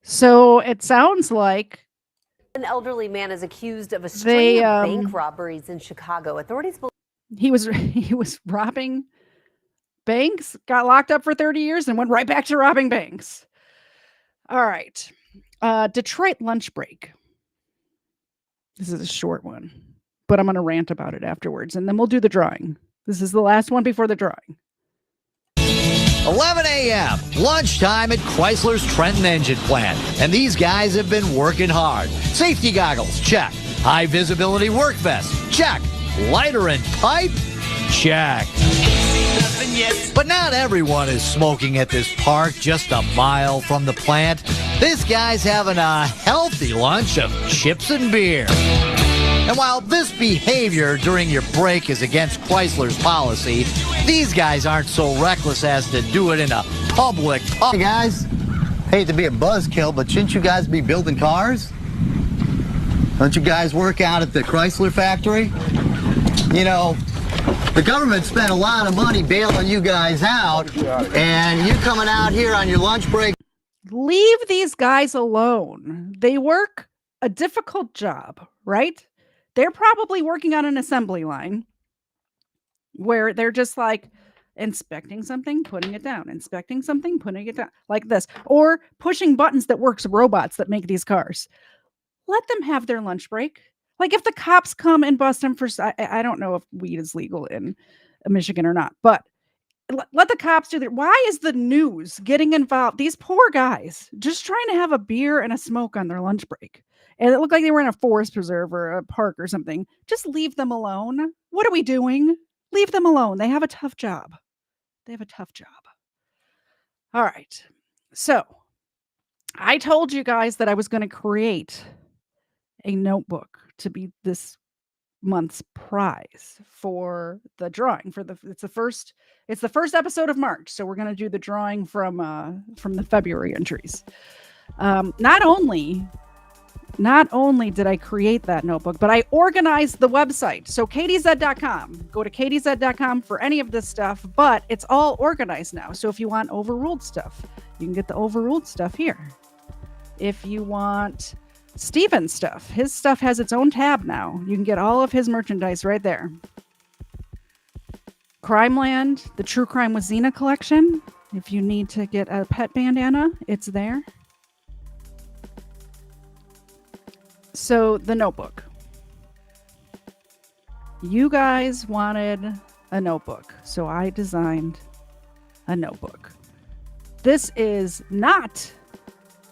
So it sounds like an elderly man is accused of a string of bank robberies in Chicago. Authorities believe he was robbing banks, got locked up for 30 years, and went right back to robbing banks. All right. Detroit lunch break. This is a short one, but I'm going to rant about it afterwards, and then we'll do the drawing. This is the last one before the drawing. 11 a.m., lunchtime at Chrysler's Trenton Engine Plant. And these guys have been working hard. Safety goggles, check. High visibility work vest, check. Lighter and pipe, check. But not everyone is smoking at this park just a mile from the plant. This guy's having a healthy lunch of chips and beer. And while this behavior during your break is against Chrysler's policy, these guys aren't so reckless as to do it in a public. Hey guys, hate to be a buzzkill, but shouldn't you guys be building cars? Don't you guys work out at the Chrysler factory? You know, the government spent a lot of money bailing you guys out, and you coming out here on your lunch break. Leave these guys alone. They work a difficult job, right? They're probably working on an assembly line where they're just like inspecting something, putting it down, inspecting something, putting it down, like this, or pushing buttons that works robots that make these cars. Let them have their lunch break. Like if the cops come and bust them for, I don't know if weed is legal in Michigan or not, but let the cops do that. Why is the news getting involved? These poor guys just trying to have a beer and a smoke on their lunch break. And it looked like they were in a forest preserve or a park or something. Just leave them alone. What are we doing? Leave them alone. They have a tough job. They have a tough job. All right. So I told you guys that I was going to create a notebook to be this month's prize for the drawing it's the first episode of March, so we're going to do the drawing from the February entries. Not only did I create that notebook, but I organized the website. So katiez.com, go to katiez.com for any of this stuff, but it's all organized now. So if you want overruled stuff, you can get the overruled stuff here. If you want Steven's stuff, his stuff has its own tab now. You can get all of his merchandise right there. Crimeland, the True Crime with Xena collection. If you need to get a pet bandana, it's there. So the notebook. You guys wanted a notebook, so I designed a notebook. This is not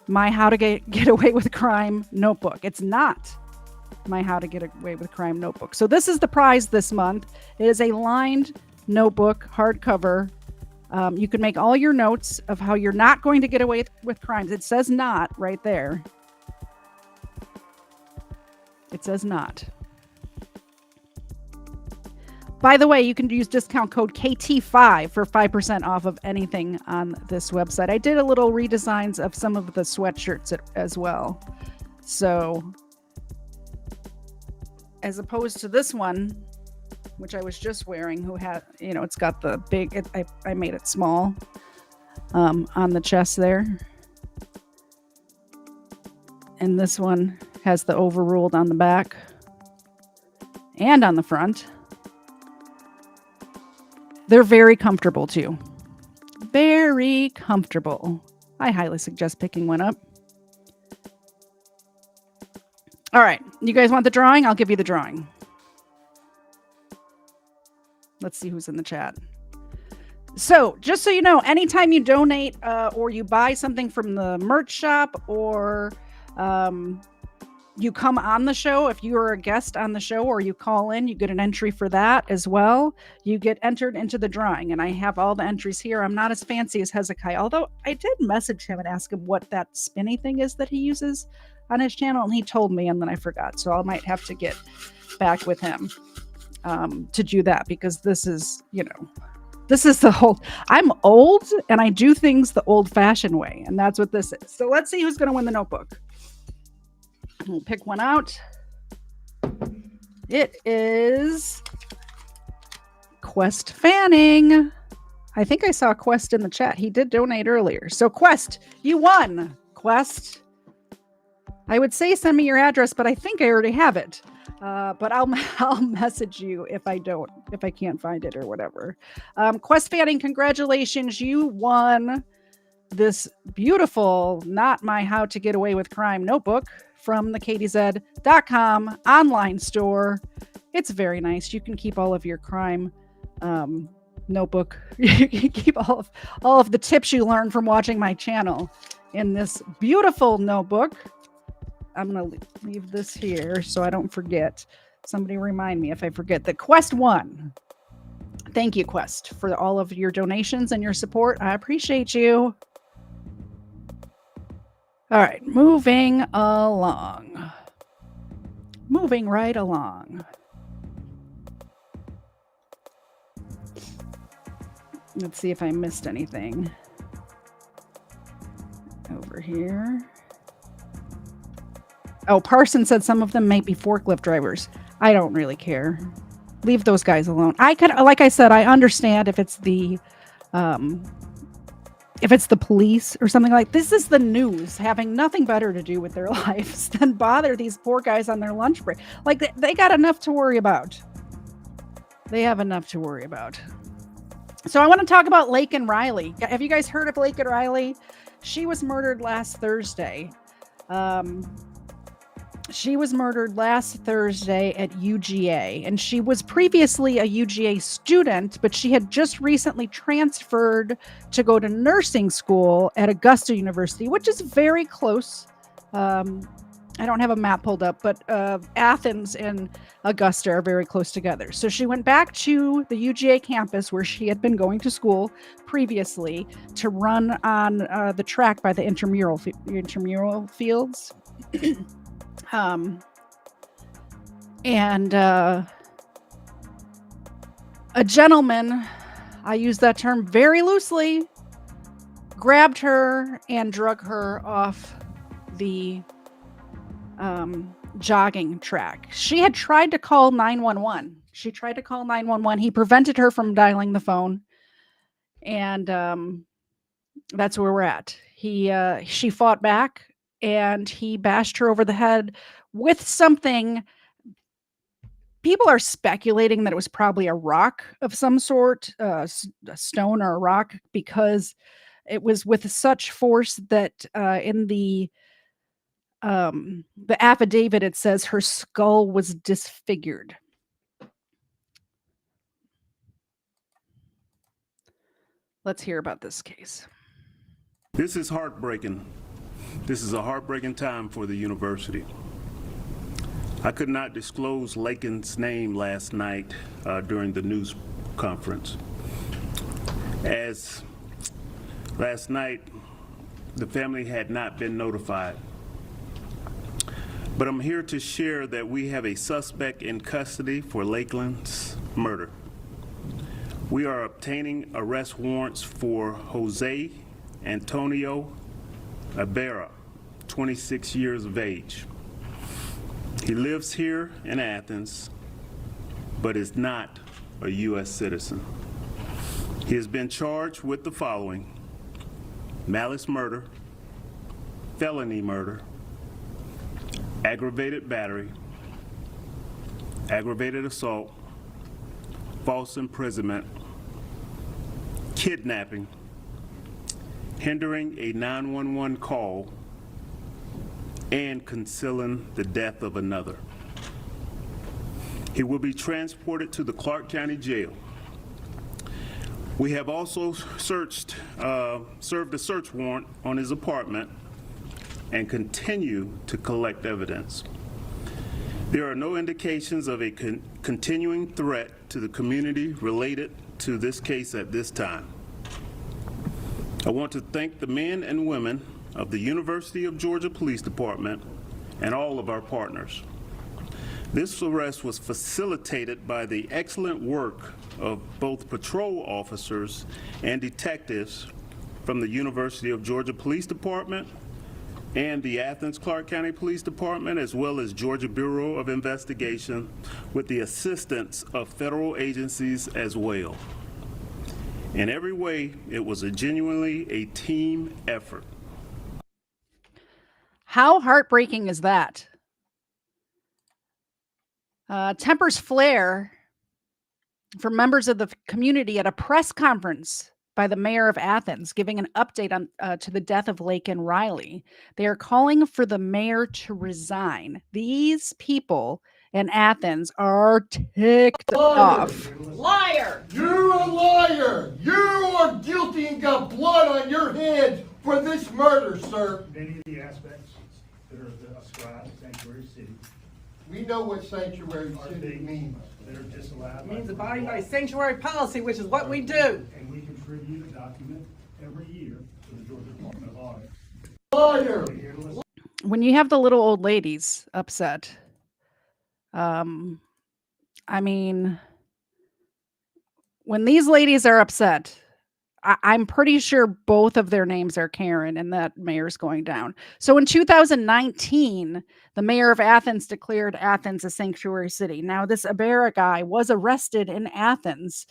my How to Get Away with Crime notebook. It's not my How to Get Away with Crime notebook. So this is the prize this month. It is a lined notebook, hardcover. You can make all your notes of how you're not going to get away with crimes. It says not right there. It says not. By the way, you can use discount code KT5 for 5% off of anything on this website. I did a little redesigns of some of the sweatshirts as well. So, as opposed to this one, which I was just wearing, who had, it's got the big, I made it small on the chest there. And this one has the overruled on the back and on the front. They're very comfortable too. Very comfortable. I highly suggest picking one up. All right. You guys want the drawing? I'll give you the drawing. Let's see who's in the chat. So just so you know, anytime you donate or you buy something from the merch shop or you come on the show, if you are a guest on the show or you call in, you get an entry for that as well. You get entered into the drawing, and I have all the entries here. I'm not as fancy as Hezekiah, although I did message him and ask him what that spinny thing is that he uses on his channel, and he told me, and then I forgot. So I might have to get back with him to do that, because this is, this is the whole, I'm old and I do things the old-fashioned way, and that's what this is. So let's see who's going to win the notebook. We'll pick one out. It is Quest Fanning. I think I saw Quest in the chat. He did donate earlier. So Quest, you won. Quest, I would say send me your address, but I think I already have it. But I'll message you if I can't find it or whatever. Quest Fanning, congratulations. You won this beautiful, not my How to Get Away with Crime notebook from the KTZ.com online store. It's very nice. You can keep all of your crime notebook. You can keep all of the tips you learn from watching my channel in this beautiful notebook. I'm going to leave this here so I don't forget. Somebody remind me if I forget. The Quest won. Thank you, Quest, for all of your donations and your support. I appreciate you. All right, moving along. Moving right along. Let's see if I missed anything over here. Oh, Parson said some of them may be forklift drivers. I don't really care. Leave those guys alone. Like I said, I understand if it's the police or something like this. Is the news having nothing better to do with their lives than bother these poor guys on their lunch break? Like they got enough to worry about. They have enough to worry about. So I want to talk about Laken Riley. Have you guys heard of Laken Riley? She was murdered last Thursday. She was murdered last Thursday at UGA, and she was previously a UGA student, but she had just recently transferred to go to nursing school at Augusta University, which is very close. I don't have a map pulled up, but Athens and Augusta are very close together. So she went back to the UGA campus where she had been going to school previously to run on the track by the intramural fields. A gentleman, I use that term very loosely, grabbed her and drug her off the jogging track. She had tried to call 911. He prevented her from dialing the phone. And that's where we're at. She fought back and he bashed her over the head with something. People are speculating that it was probably a rock of some sort, a stone or a rock, because it was with such force that in the affidavit, it says her skull was disfigured. Let's hear about this case. This is heartbreaking. This is a heartbreaking time for the university. I could not disclose Laken's name last night during the news conference, as last night the family had not been notified. But I'm here to share that we have a suspect in custody for Laken's murder. We are obtaining arrest warrants for Jose Antonio Ibarra, 26 years of age. He lives here in Athens, but is not a U.S. citizen. He has been charged with the following: malice murder, felony murder, aggravated battery, aggravated assault, false imprisonment, kidnapping, hindering a 911 call, and concealing the death of another. He will be transported to the Clark County Jail. We have also served a search warrant on his apartment and continue to collect evidence. There are no indications of a continuing threat to the community related to this case at this time. I want to thank the men and women of the University of Georgia Police Department and all of our partners. This arrest was facilitated by the excellent work of both patrol officers and detectives from the University of Georgia Police Department and the Athens Clark County Police Department, as well as Georgia Bureau of Investigation, with the assistance of federal agencies as well. In every way, it was genuinely a team effort. How heartbreaking is that? Tempers flare for members of the community at a press conference by the mayor of Athens, giving an update on to the death of Laken Riley. They are calling for the mayor to resign. These people in Athens are ticked off. Liar! You're a liar! You are guilty and got blood on your hands for this murder, sir. Many of the aspects that are ascribed to Sanctuary City. We know what Sanctuary City means. That are disallowed. It means abiding by sanctuary policy, which is what we do. And we contribute a document every year to the Georgia Department of Audit. Liar! When you have the little old ladies upset, I mean, when these ladies are upset, I'm pretty sure both of their names are Karen and that mayor's going down. So in 2019, the mayor of Athens declared Athens a sanctuary city. Now, this Ibarra guy was arrested in Athens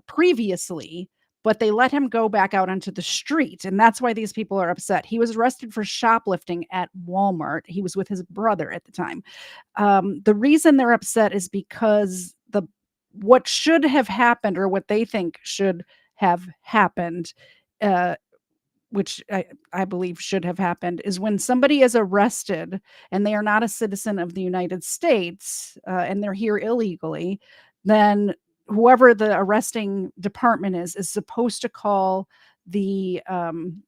previously, but they let him go back out onto the street. And that's why these people are upset. He was arrested for shoplifting at Walmart. He was with his brother at the time. The reason they're upset is because what should have happened, or what they think should have happened, which I believe should have happened, is when somebody is arrested and they are not a citizen of the United States and they're here illegally, then whoever the arresting department is supposed to call the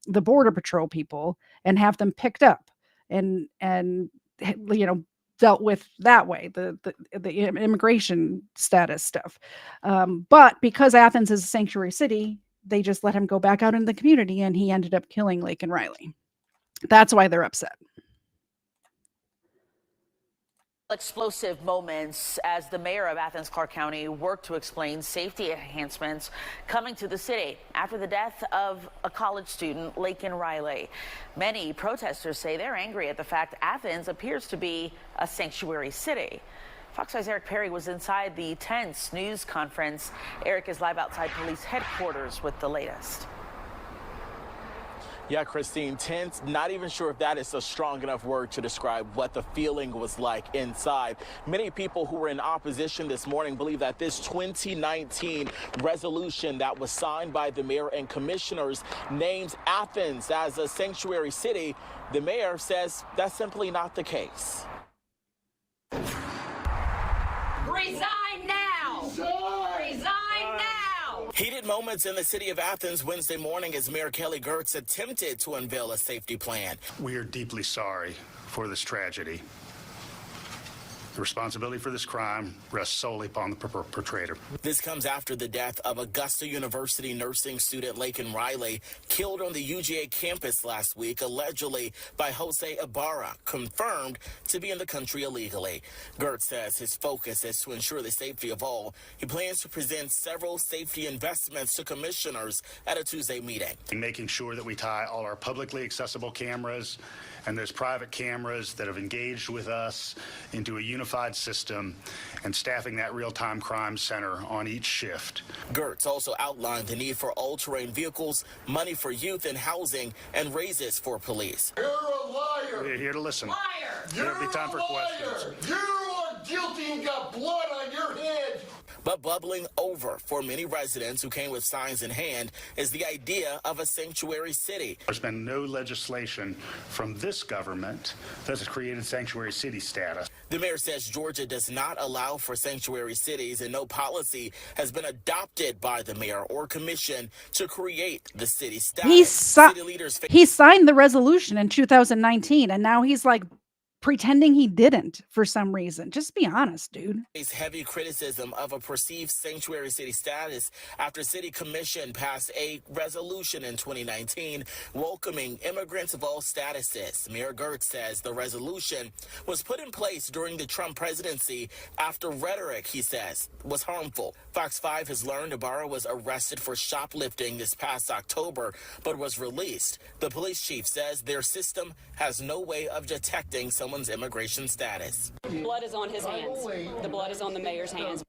Border Patrol people and have them picked up and dealt with that way, the immigration status stuff. But because Athens is a sanctuary city, they just let him go back out into the community, and he ended up killing Laken Riley. That's why they're upset. Explosive moments as the mayor of Athens Clarke County worked to explain safety enhancements coming to the city after the death of a college student, Laken Riley. Many protesters say they're angry at the fact Athens appears to be a sanctuary city. Fox 5's Eric Perry was inside the tense news conference. Eric is live outside police headquarters with the latest. Yeah, Christine, tense, not even sure if that is a strong enough word to describe what the feeling was like inside. Many people who were in opposition this morning believe that this 2019 resolution that was signed by the mayor and commissioners names Athens as a sanctuary city. The mayor says that's simply not the case. Resign now! Resign now! Heated moments in the city of Athens Wednesday morning as Mayor Kelly Girtz attempted to unveil a safety plan. We are deeply sorry for this tragedy. The responsibility for this crime rests solely upon the perpetrator. This comes after the death of Augusta University nursing student Laken Riley, killed on the UGA campus last week, allegedly by Jose Ibarra, confirmed to be in the country illegally. Girtz says his focus is to ensure the safety of all. He plans to present several safety investments to commissioners at a Tuesday meeting. Making sure that we tie all our publicly accessible cameras and those private cameras that have engaged with us into a unified system and staffing that real-time crime center on each shift. Girtz also outlined the need for all-terrain vehicles, money for youth and housing, and raises for police. You're a liar. We're here to listen. Liar. There'll be time for questions. You are guilty and got blood on your head. But bubbling over for many residents who came with signs in hand is the idea of a sanctuary city. There's been no legislation from this government that has created sanctuary city status. The mayor says Georgia does not allow for sanctuary cities, and no policy has been adopted by the mayor or commission to create the city status. He signed the resolution in 2019, and now he's like pretending he didn't for some reason. Just be honest, dude. Face heavy criticism of a perceived sanctuary city status after city commission passed a resolution in 2019 welcoming immigrants of all statuses. Mayor Girtz says the resolution was put in place during the Trump presidency after rhetoric, he says, was harmful. Fox 5 has learned Ibarra was arrested for shoplifting this past October, but was released. The police chief says their system has no way of detecting someone's immigration status. Blood is on his hands. The blood is on the mayor's hands.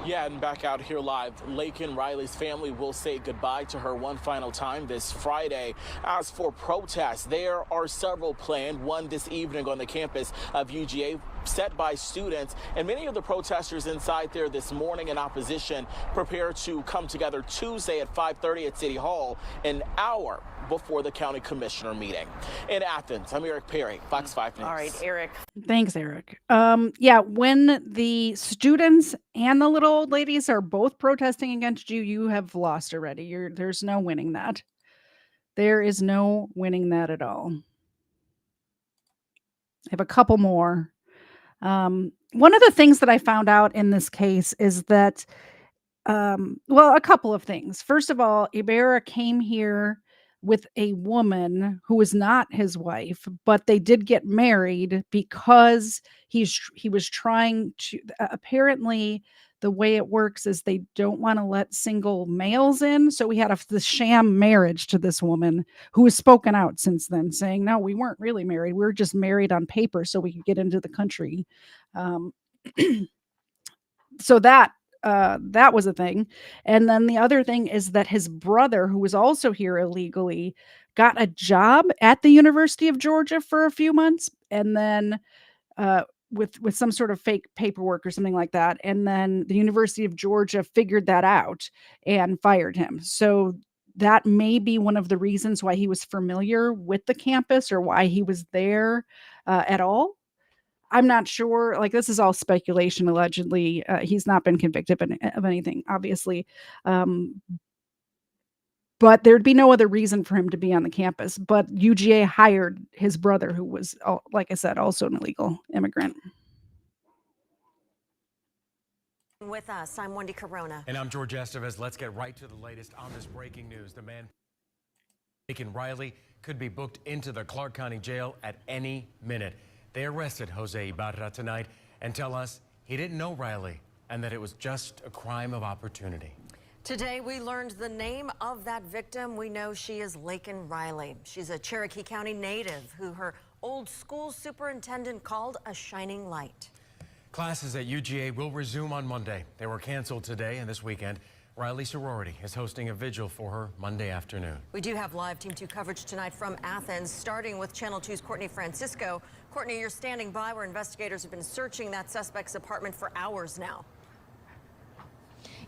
Yeah, and back out here live, Laken Riley's family will say goodbye to her one final time this Friday. As for protests, there are several planned, one this evening on the campus of UGA, set by students, and many of the protesters inside there this morning in opposition prepare to come together Tuesday at 5:30 at City Hall, an hour before the county commissioner meeting. In Athens, I'm Eric Perry, Fox 5 News. All right, Eric. Thanks, Eric. Yeah, when the students and the little old ladies are both protesting against you, you have lost already. There's no winning that. There is no winning that at all. I have a couple more. One of the things that I found out in this case is that, well, a couple of things. First of all, Ibarra came here with a woman who was not his wife, but they did get married because he was trying to, apparently the way it works is they don't want to let single males in. So we had the sham marriage to this woman who has spoken out since then, saying, no, we weren't really married. We were just married on paper so we could get into the country. So that was a thing. And then the other thing is that his brother, who was also here illegally, got a job at the University of Georgia for a few months, and then with some sort of fake paperwork or something like that. And then the University of Georgia figured that out and fired him. So that may be one of the reasons why he was familiar with the campus or why he was there at all. I'm not sure. Like, this is all speculation. Allegedly, he's not been convicted of anything, obviously. But there'd be no other reason for him to be on the campus. But UGA hired his brother, who was, like I said, also an illegal immigrant. With us, I'm Wendy Corona. And I'm George Estevez. Let's get right to the latest on this breaking news. The man, Laken Riley, could be booked into the Clark County Jail at any minute. They arrested Jose Ibarra tonight and tell us he didn't know Riley and that it was just a crime of opportunity. Today, we learned the name of that victim. We know she is Laken Riley. She's a Cherokee County native who her old school superintendent called a shining light. Classes at UGA will resume on Monday. They were canceled today and this weekend. Riley Sorority is hosting a vigil for her Monday afternoon. We do have live Team 2 coverage tonight from Athens, starting with Channel 2's Courtney Francisco. Courtney, you're standing by where investigators have been searching that suspect's apartment for hours now.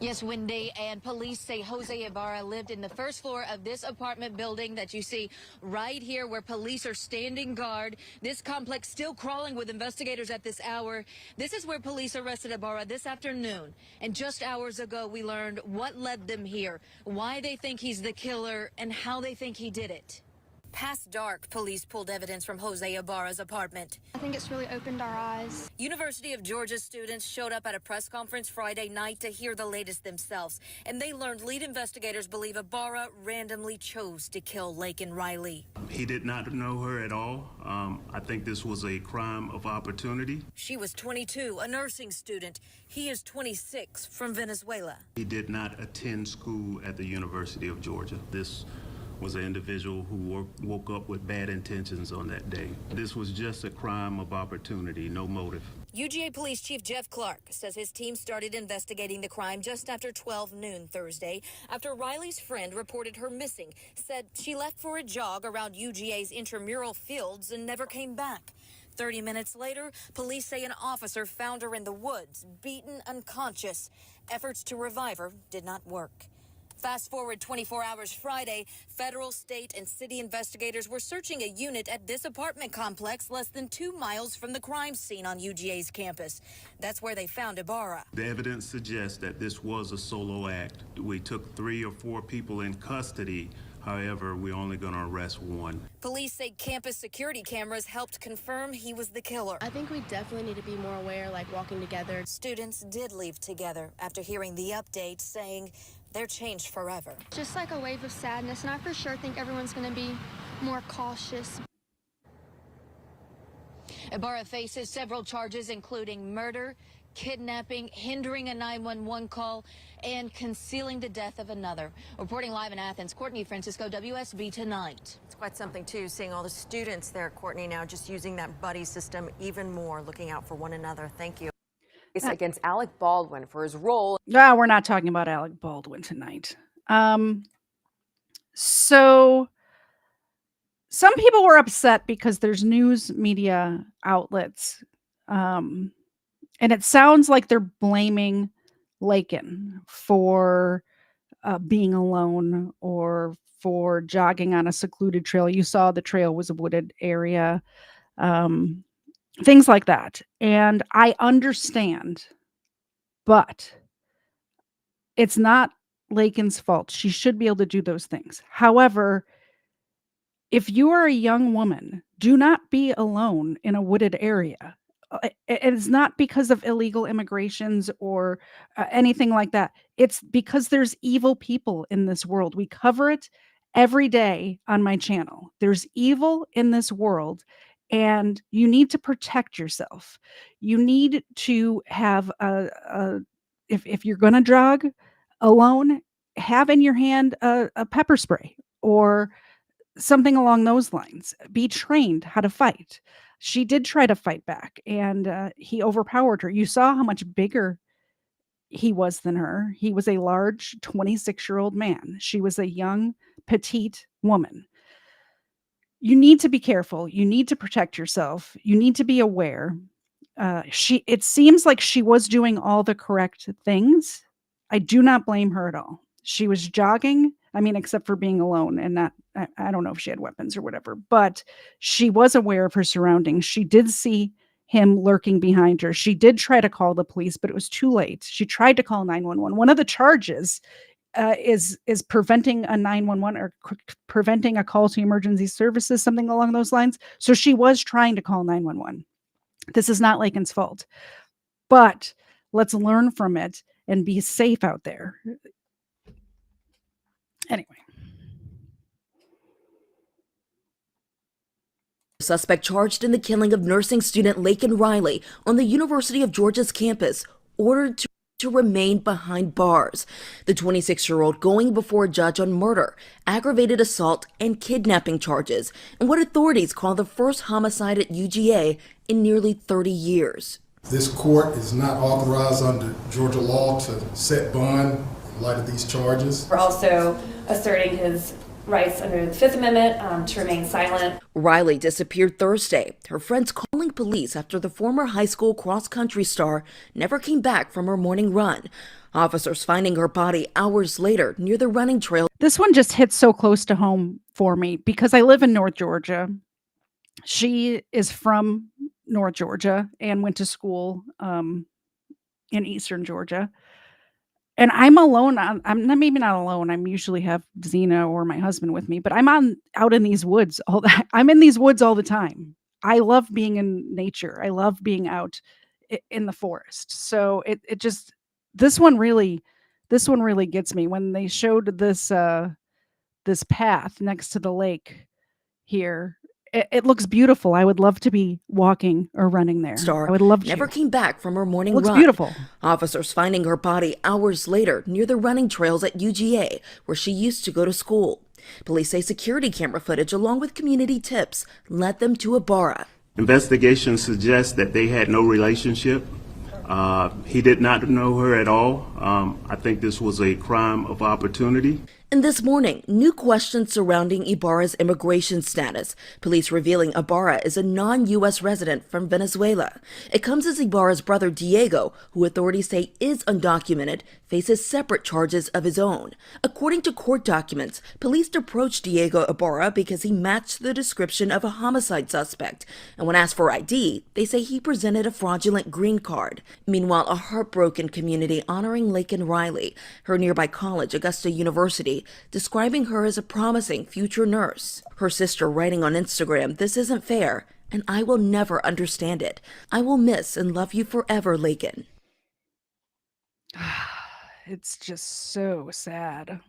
Yes, Wendy, and police say Jose Ibarra lived in the first floor of this apartment building that you see right here where police are standing guard. This complex still crawling with investigators at this hour. This is where police arrested Ibarra this afternoon. And just hours ago, we learned what led them here, why they think he's the killer, and how they think he did it. Past dark, police pulled evidence from Jose Ibarra's apartment. I think it's really opened our eyes. University of Georgia students showed up at a press conference Friday night to hear the latest themselves, and they learned lead investigators believe Ibarra randomly chose to kill Laken Riley. He did not know her at all. I think this was a crime of opportunity. She was 22, a nursing student. He is 26, from Venezuela. He did not attend school at the University of Georgia. This was an individual who woke up with bad intentions on that day. This was just a crime of opportunity, no motive. UGA Police Chief Jeff Clark says his team started investigating the crime just after 12 noon Thursday, after Riley's friend reported her missing, said she left for a jog around UGA's intramural fields and never came back. 30 minutes later, police say an officer found her in the woods, beaten unconscious. Efforts to revive her did not work. Fast forward 24 hours Friday, federal, state, and city investigators were searching a unit at this apartment complex less than 2 miles from the crime scene on UGA's campus. That's where they found Ibarra. The evidence suggests that this was a solo act. We took 3 or 4 people in custody. However, we're only going to arrest 1. Police say campus security cameras helped confirm he was the killer. I think we definitely need to be more aware, like walking together. Students did leave together after hearing the update, saying they're changed forever. Just like a wave of sadness, and I for sure think everyone's going to be more cautious. Ibarra faces several charges, including murder, kidnapping, hindering a 911 call, and concealing the death of another. Reporting live in Athens, Courtney Francisco, WSB Tonight. It's quite something, too, seeing all the students there, Courtney, now just using that buddy system even more, looking out for one another. Thank you. Against Alec Baldwin for his role. No, we're not talking about Alec Baldwin tonight. So some people were upset because there's news media outlets, and it sounds like they're blaming Laken for being alone or for jogging on a secluded trail. You saw the trail was a wooded area. Things like that. And I understand, but it's not Laken's fault. She should be able to do those things. However, if you are a young woman, do not be alone in a wooded area. It's not because of illegal immigrations or anything like that. It's because there's evil people in this world. We cover it every day on my channel. There's evil in this world, and you need to protect yourself. You need to have if you're going to jog alone, have in your hand a pepper spray or something along those lines. Be trained how to fight. She did try to fight back, and he overpowered her. You saw how much bigger he was than her. He was a large 26-year-old man. She was a young, petite woman. You need to be careful. You need to protect yourself. You need to be aware. It seems like she was doing all the correct things. I do not blame her at all. She was jogging. I mean, except for being alone and not, I don't know if she had weapons or whatever, but she was aware of her surroundings. She did see him lurking behind her. She did try to call the police, but it was too late. She tried to call 911. One of the charges is preventing a 911 or preventing a call to emergency services, something along those lines. So she was trying to call 911. This is not Laken's fault, but let's learn from it and be safe out there. Anyway. Suspect charged in the killing of nursing student Laken Riley on the University of Georgia's campus, ordered to remain behind bars. The 26-year-old going before a judge on murder, aggravated assault, and kidnapping charges, and what authorities call the first homicide at UGA in nearly 30 years. This court is not authorized under Georgia law to set bond in light of these charges. We're also asserting his rights under the Fifth Amendment to remain silent. Riley disappeared Thursday, her friends calling police after the former high school cross-country star never came back from her morning run. Officers finding her body hours later near the running trail. This one just hits so close to home for me because I live in North Georgia. She is from North Georgia and went to school in Eastern Georgia. And I'm alone. I'm not, maybe not alone. I'm usually have Zena or my husband with me, but I'm out in these woods I'm in these woods all the time. I love being in nature. I love being out in the forest. So it just, this one really gets me when they showed this path next to the lake here. It looks beautiful. I would love to be walking or running there. I would love to. Never came back from her morning run. Looks beautiful. Officers finding her body hours later near the running trails at UGA, where she used to go to school. Police say security camera footage, along with community tips, led them to Ibarra. Investigations suggest that they had no relationship. He did not know her at all. I think this was a crime of opportunity. And this morning, new questions surrounding Ibarra's immigration status. Police revealing Ibarra is a non-U.S. resident from Venezuela. It comes as Ibarra's brother Diego, who authorities say is undocumented, faces separate charges of his own. According to court documents, police approached Diego Ibarra because he matched the description of a homicide suspect. And when asked for ID, they say he presented a fraudulent green card. Meanwhile, a heartbroken community honoring Laken Riley, her nearby college, Augusta University, describing her as a promising future nurse. Her sister writing on Instagram, "This isn't fair, and I will never understand it. I will miss and love you forever, Laken." It's just so sad.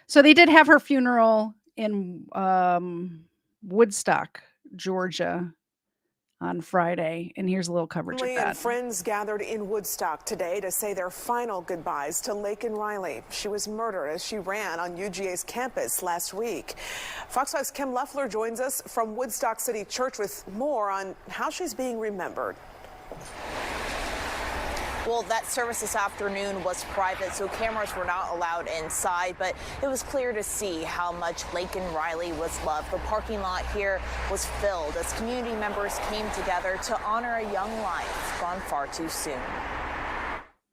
So they did have her funeral in Woodstock, Georgia, on Friday, and here's a little coverage of that. Friends gathered in Woodstock today to say their final goodbyes to Laken Riley. She was murdered as she ran on UGA's campus last week. Fox 5's Kim Leffler joins us from Woodstock City Church with more on how she's being remembered. Well, that service this afternoon was private, so cameras were not allowed inside, but it was clear to see how much Laken Riley was loved. The parking lot here was filled as community members came together to honor a young life gone far too soon.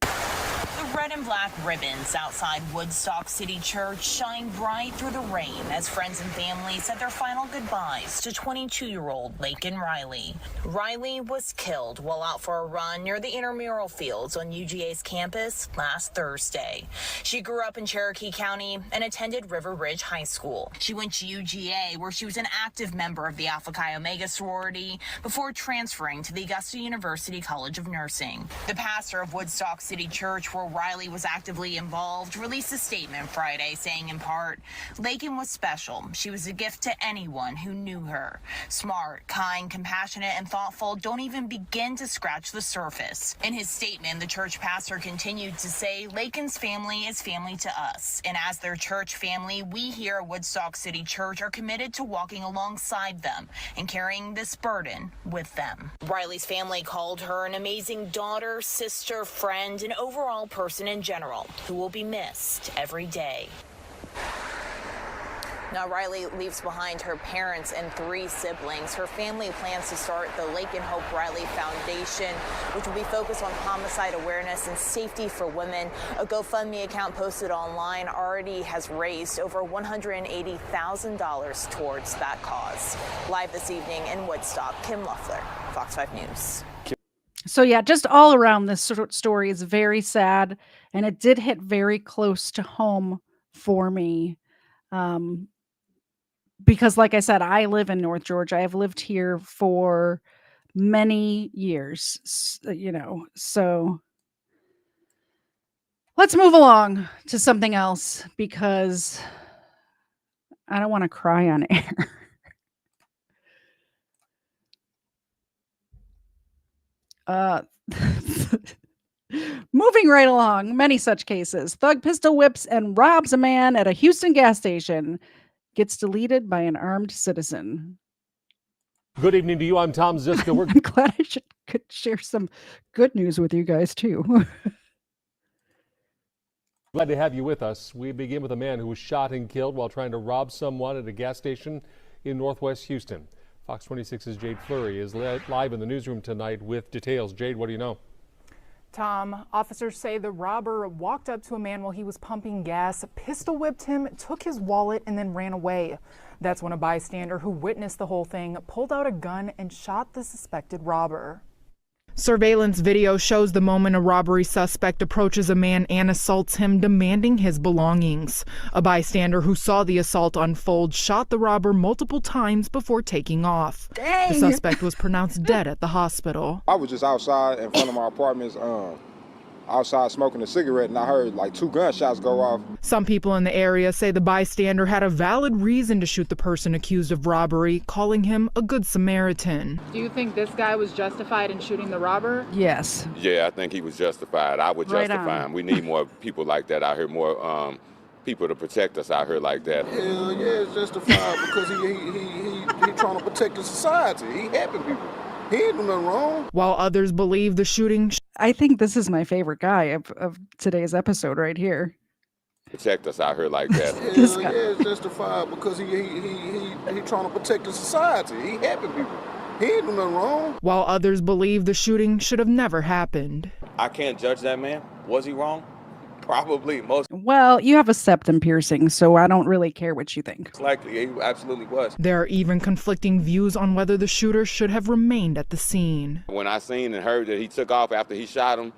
The red and black ribbons outside Woodstock City Church shine bright through the rain as friends and family said their final goodbyes to 22-year-old Laken Riley. Riley was killed while out for a run near the intramural fields on UGA's campus last Thursday. She grew up in Cherokee County and attended River Ridge High School. She went to UGA, where she was an active member of the Alpha Chi Omega sorority before transferring to the Augusta University College of Nursing. The pastor of Woodstock City Church, where Riley Riley was actively involved, released a statement Friday saying in part, Laken was special. She was a gift to anyone who knew her. Smart, kind, compassionate, and thoughtful don't even begin to scratch the surface. In his statement, the church pastor continued to say, Laken's family is family to us. And as their church family, we here at Woodstock City Church are committed to walking alongside them and carrying this burden with them. Riley's family called her an amazing daughter, sister, friend, and overall person in general who will be missed every day. Now, Riley leaves behind her parents and 3 siblings. Her family plans to start the Laken Hope Riley Foundation, which will be focused on homicide awareness and safety for women. A GoFundMe account posted online already has raised over $180,000 towards that cause. Live this evening in Woodstock, Kim Loeffler, Fox 5 News. So yeah, just all around, this story is very sad, and it did hit very close to home for me. Because like I said, I live in North Georgia. I've lived here for many years, so let's move along to something else because I don't want to cry on air. Moving right along, many such cases. Thug pistol whips and robs a man at a Houston gas station. Gets deleted by an armed citizen. Good evening to you. I'm Tom Ziska. I'm glad I could share some good news with you guys too. Glad to have you with us. We begin with a man who was shot and killed while trying to rob someone at a gas station in Northwest Houston. Fox 26's Jade Fleury is live in the newsroom tonight with details. Jade, what do you know? Tom, officers say the robber walked up to a man while he was pumping gas, pistol whipped him, took his wallet, and then ran away. That's when a bystander who witnessed the whole thing pulled out a gun and shot the suspected robber. Surveillance video shows the moment a robbery suspect approaches a man and assaults him, demanding his belongings. A bystander who saw the assault unfold shot the robber multiple times before taking off. Dang. The suspect was pronounced dead at the hospital. I was just outside in front of my apartments, outside smoking a cigarette, and I heard like 2 gunshots go off. Some people in the area say the bystander had a valid reason to shoot the person accused of robbery, calling him a good Samaritan. Do you think this guy was justified in shooting the robber? Yes. Yeah, I think he was justified. I would justify him. We need more people like that out here, more people to protect us out here like that. Hell yeah, it's justified because he trying to protect the society. He helping people. He ain't doing nothing wrong. While others believe the shooting... I think this is my favorite guy of today's episode right here. Protect us out here like that. Hell yeah, it's justified because he trying to protect the society. He helping people. He ain't doing nothing wrong. While others believe the shooting should have never happened. I can't judge that man. Was he wrong? Probably. Most Well, you have a septum piercing, so I don't really care what you think. likely, he absolutely was. There are even conflicting views on whether the shooter should have remained at the scene. When I seen and heard that he took off after he shot him,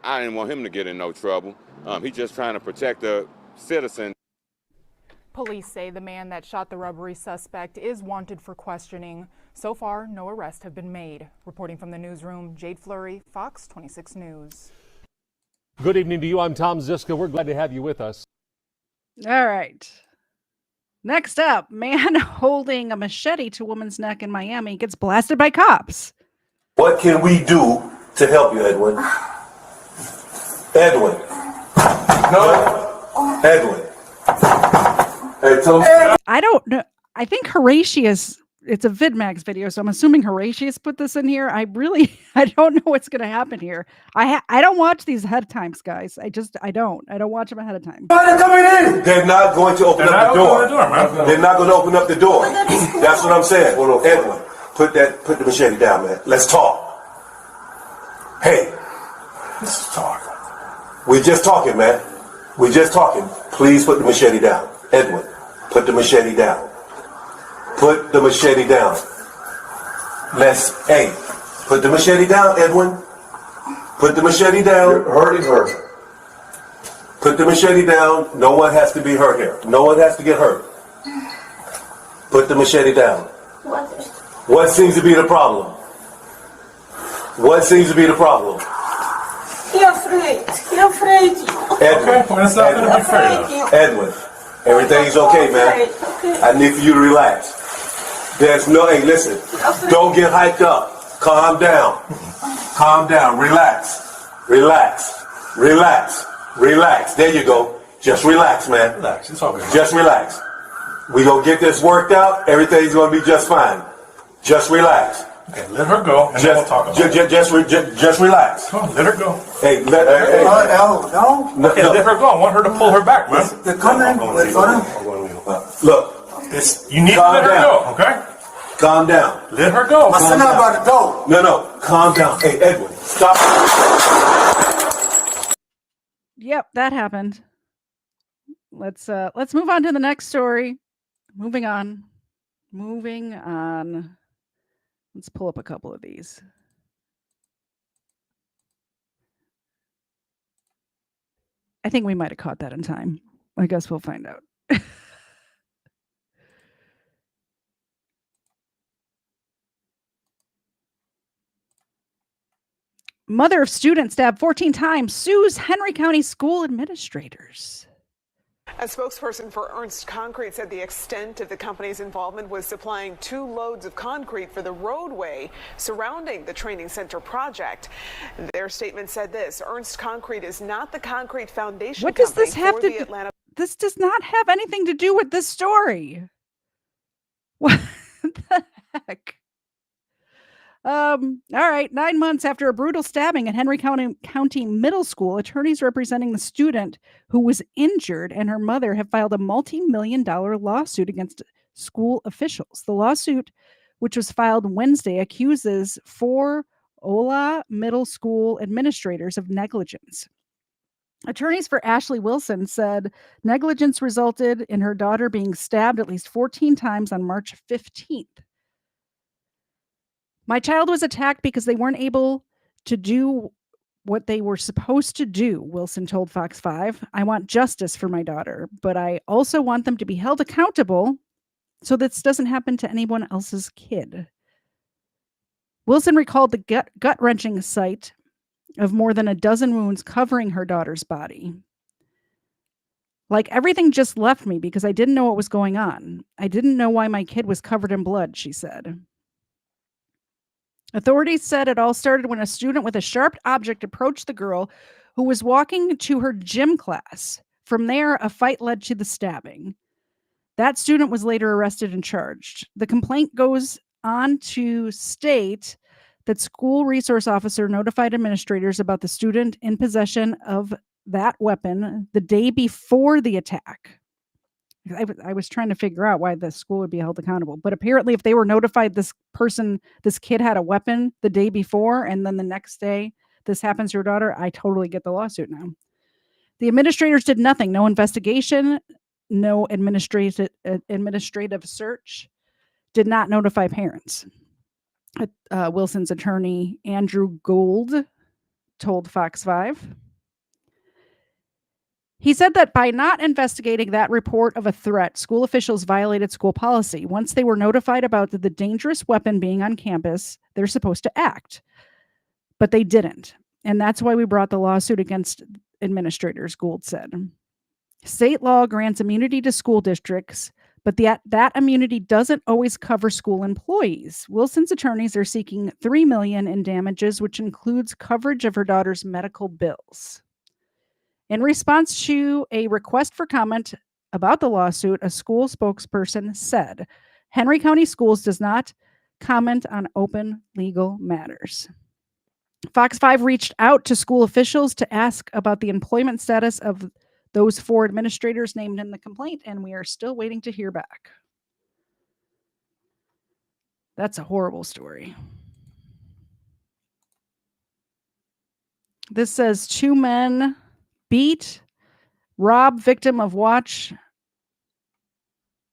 I didn't want him to get in no trouble. He's just trying to protect the citizen. Police say the man that shot the robbery suspect is wanted for questioning. So far, no arrests have been made. Reporting from the newsroom, Jade Fleury, Fox 26 News. Good evening to you. I'm Tom Ziska. We're glad to have you with us. All right. Next up, man holding a machete to woman's neck in Miami gets blasted by cops. What can we do to help you, Edwin? Edwin. No. Edwin. Hey, Tom. I don't know. I think Horatius, it's a VidMax video, so I'm assuming Horatius put this in here. I don't know what's going to happen here. I don't watch these ahead of times, guys. I don't watch them ahead of time. They're coming in. They're not going to open up the door. They're not going to open up the door. That's what I'm saying. Edwin, put the machete down, man. Let's talk. Hey, let's talk. We're just talking, man. We're just talking. Please put the machete down. Edwin, put the machete down. Put the machete down. Put the machete down, Edwin. Put the machete down. You're hurting her. Put the machete down. No one has to be hurt here. No one has to get hurt. Put the machete down. What seems to be the problem? What seems to be the problem? afraid. He afraid. Edwin, Edwin, everything's okay, man. I need for you to relax. There's no, hey, listen, don't get hyped up. Calm down. Calm down. Relax. Relax. Relax. Relax. There you go. Just relax, man. Relax. It's all good. Just relax. We gonna get this worked out. Everything's gonna be just fine. Just relax. Okay, let her go, and then we'll talk about it. Just relax. Come on, let her go. Hey, let her. Hey. No. Okay, let her go. I want her to pull her back, man. They're coming. Look. You need to let her go, okay? Calm down. Let her go. My son about to go. No. Calm down. Hey, Edwin, stop. Yep, that happened. Let's move on to the next story. Moving on. Let's pull up a couple of these. I think we might have caught that in time. I guess we'll find out. Mother of student stabbed 14 times sues Henry County school administrators. A spokesperson for Ernst Concrete said the extent of the company's involvement was supplying 2 loads of concrete for the roadway surrounding the training center project. Their statement said this: Ernst Concrete is not the concrete foundation. What does this have for to the Atlanta? This does not have anything to do with this story. What the heck? All right. 9 months after a brutal stabbing at Henry County Middle School, attorneys representing the student who was injured and her mother have filed a multi-million-dollar lawsuit against school officials. The lawsuit, which was filed Wednesday, accuses 4 Ola Middle School administrators of negligence. Attorneys for Ashley Wilson said negligence resulted in her daughter being stabbed at least 14 times on March 15th. My child was attacked because they weren't able to do what they were supposed to do, Wilson told Fox 5. I want justice for my daughter, but I also want them to be held accountable so this doesn't happen to anyone else's kid. Wilson recalled the gut-wrenching sight of more than a dozen wounds covering her daughter's body. Like, everything just left me because I didn't know what was going on. I didn't know why my kid was covered in blood, she said. Authorities said it all started when a student with a sharp object approached the girl who was walking to her gym class. From there, a fight led to the stabbing. That student was later arrested and charged. The complaint goes on to state that school resource officer notified administrators about the student in possession of that weapon the day before the attack. I was trying to figure out why the school would be held accountable. But apparently, if they were notified this kid had a weapon the day before, and then the next day this happens to your daughter, I totally get the lawsuit now. The administrators did nothing. No investigation, no administrative search, did not notify parents. Wilson's attorney, Andrew Gould, told Fox 5. He said that by not investigating that report of a threat, school officials violated school policy. Once they were notified about the dangerous weapon being on campus, they're supposed to act. But they didn't. And that's why we brought the lawsuit against administrators, Gould said. State law grants immunity to school districts, but that immunity doesn't always cover school employees. Wilson's attorneys are seeking $3 million in damages, which includes coverage of her daughter's medical bills. In response to a request for comment about the lawsuit, a school spokesperson said, Henry County Schools does not comment on open legal matters. Fox 5 reached out to school officials to ask about the employment status of those 4 administrators named in the complaint, and we are still waiting to hear back. That's a horrible story. This says 2 men rob victim of watch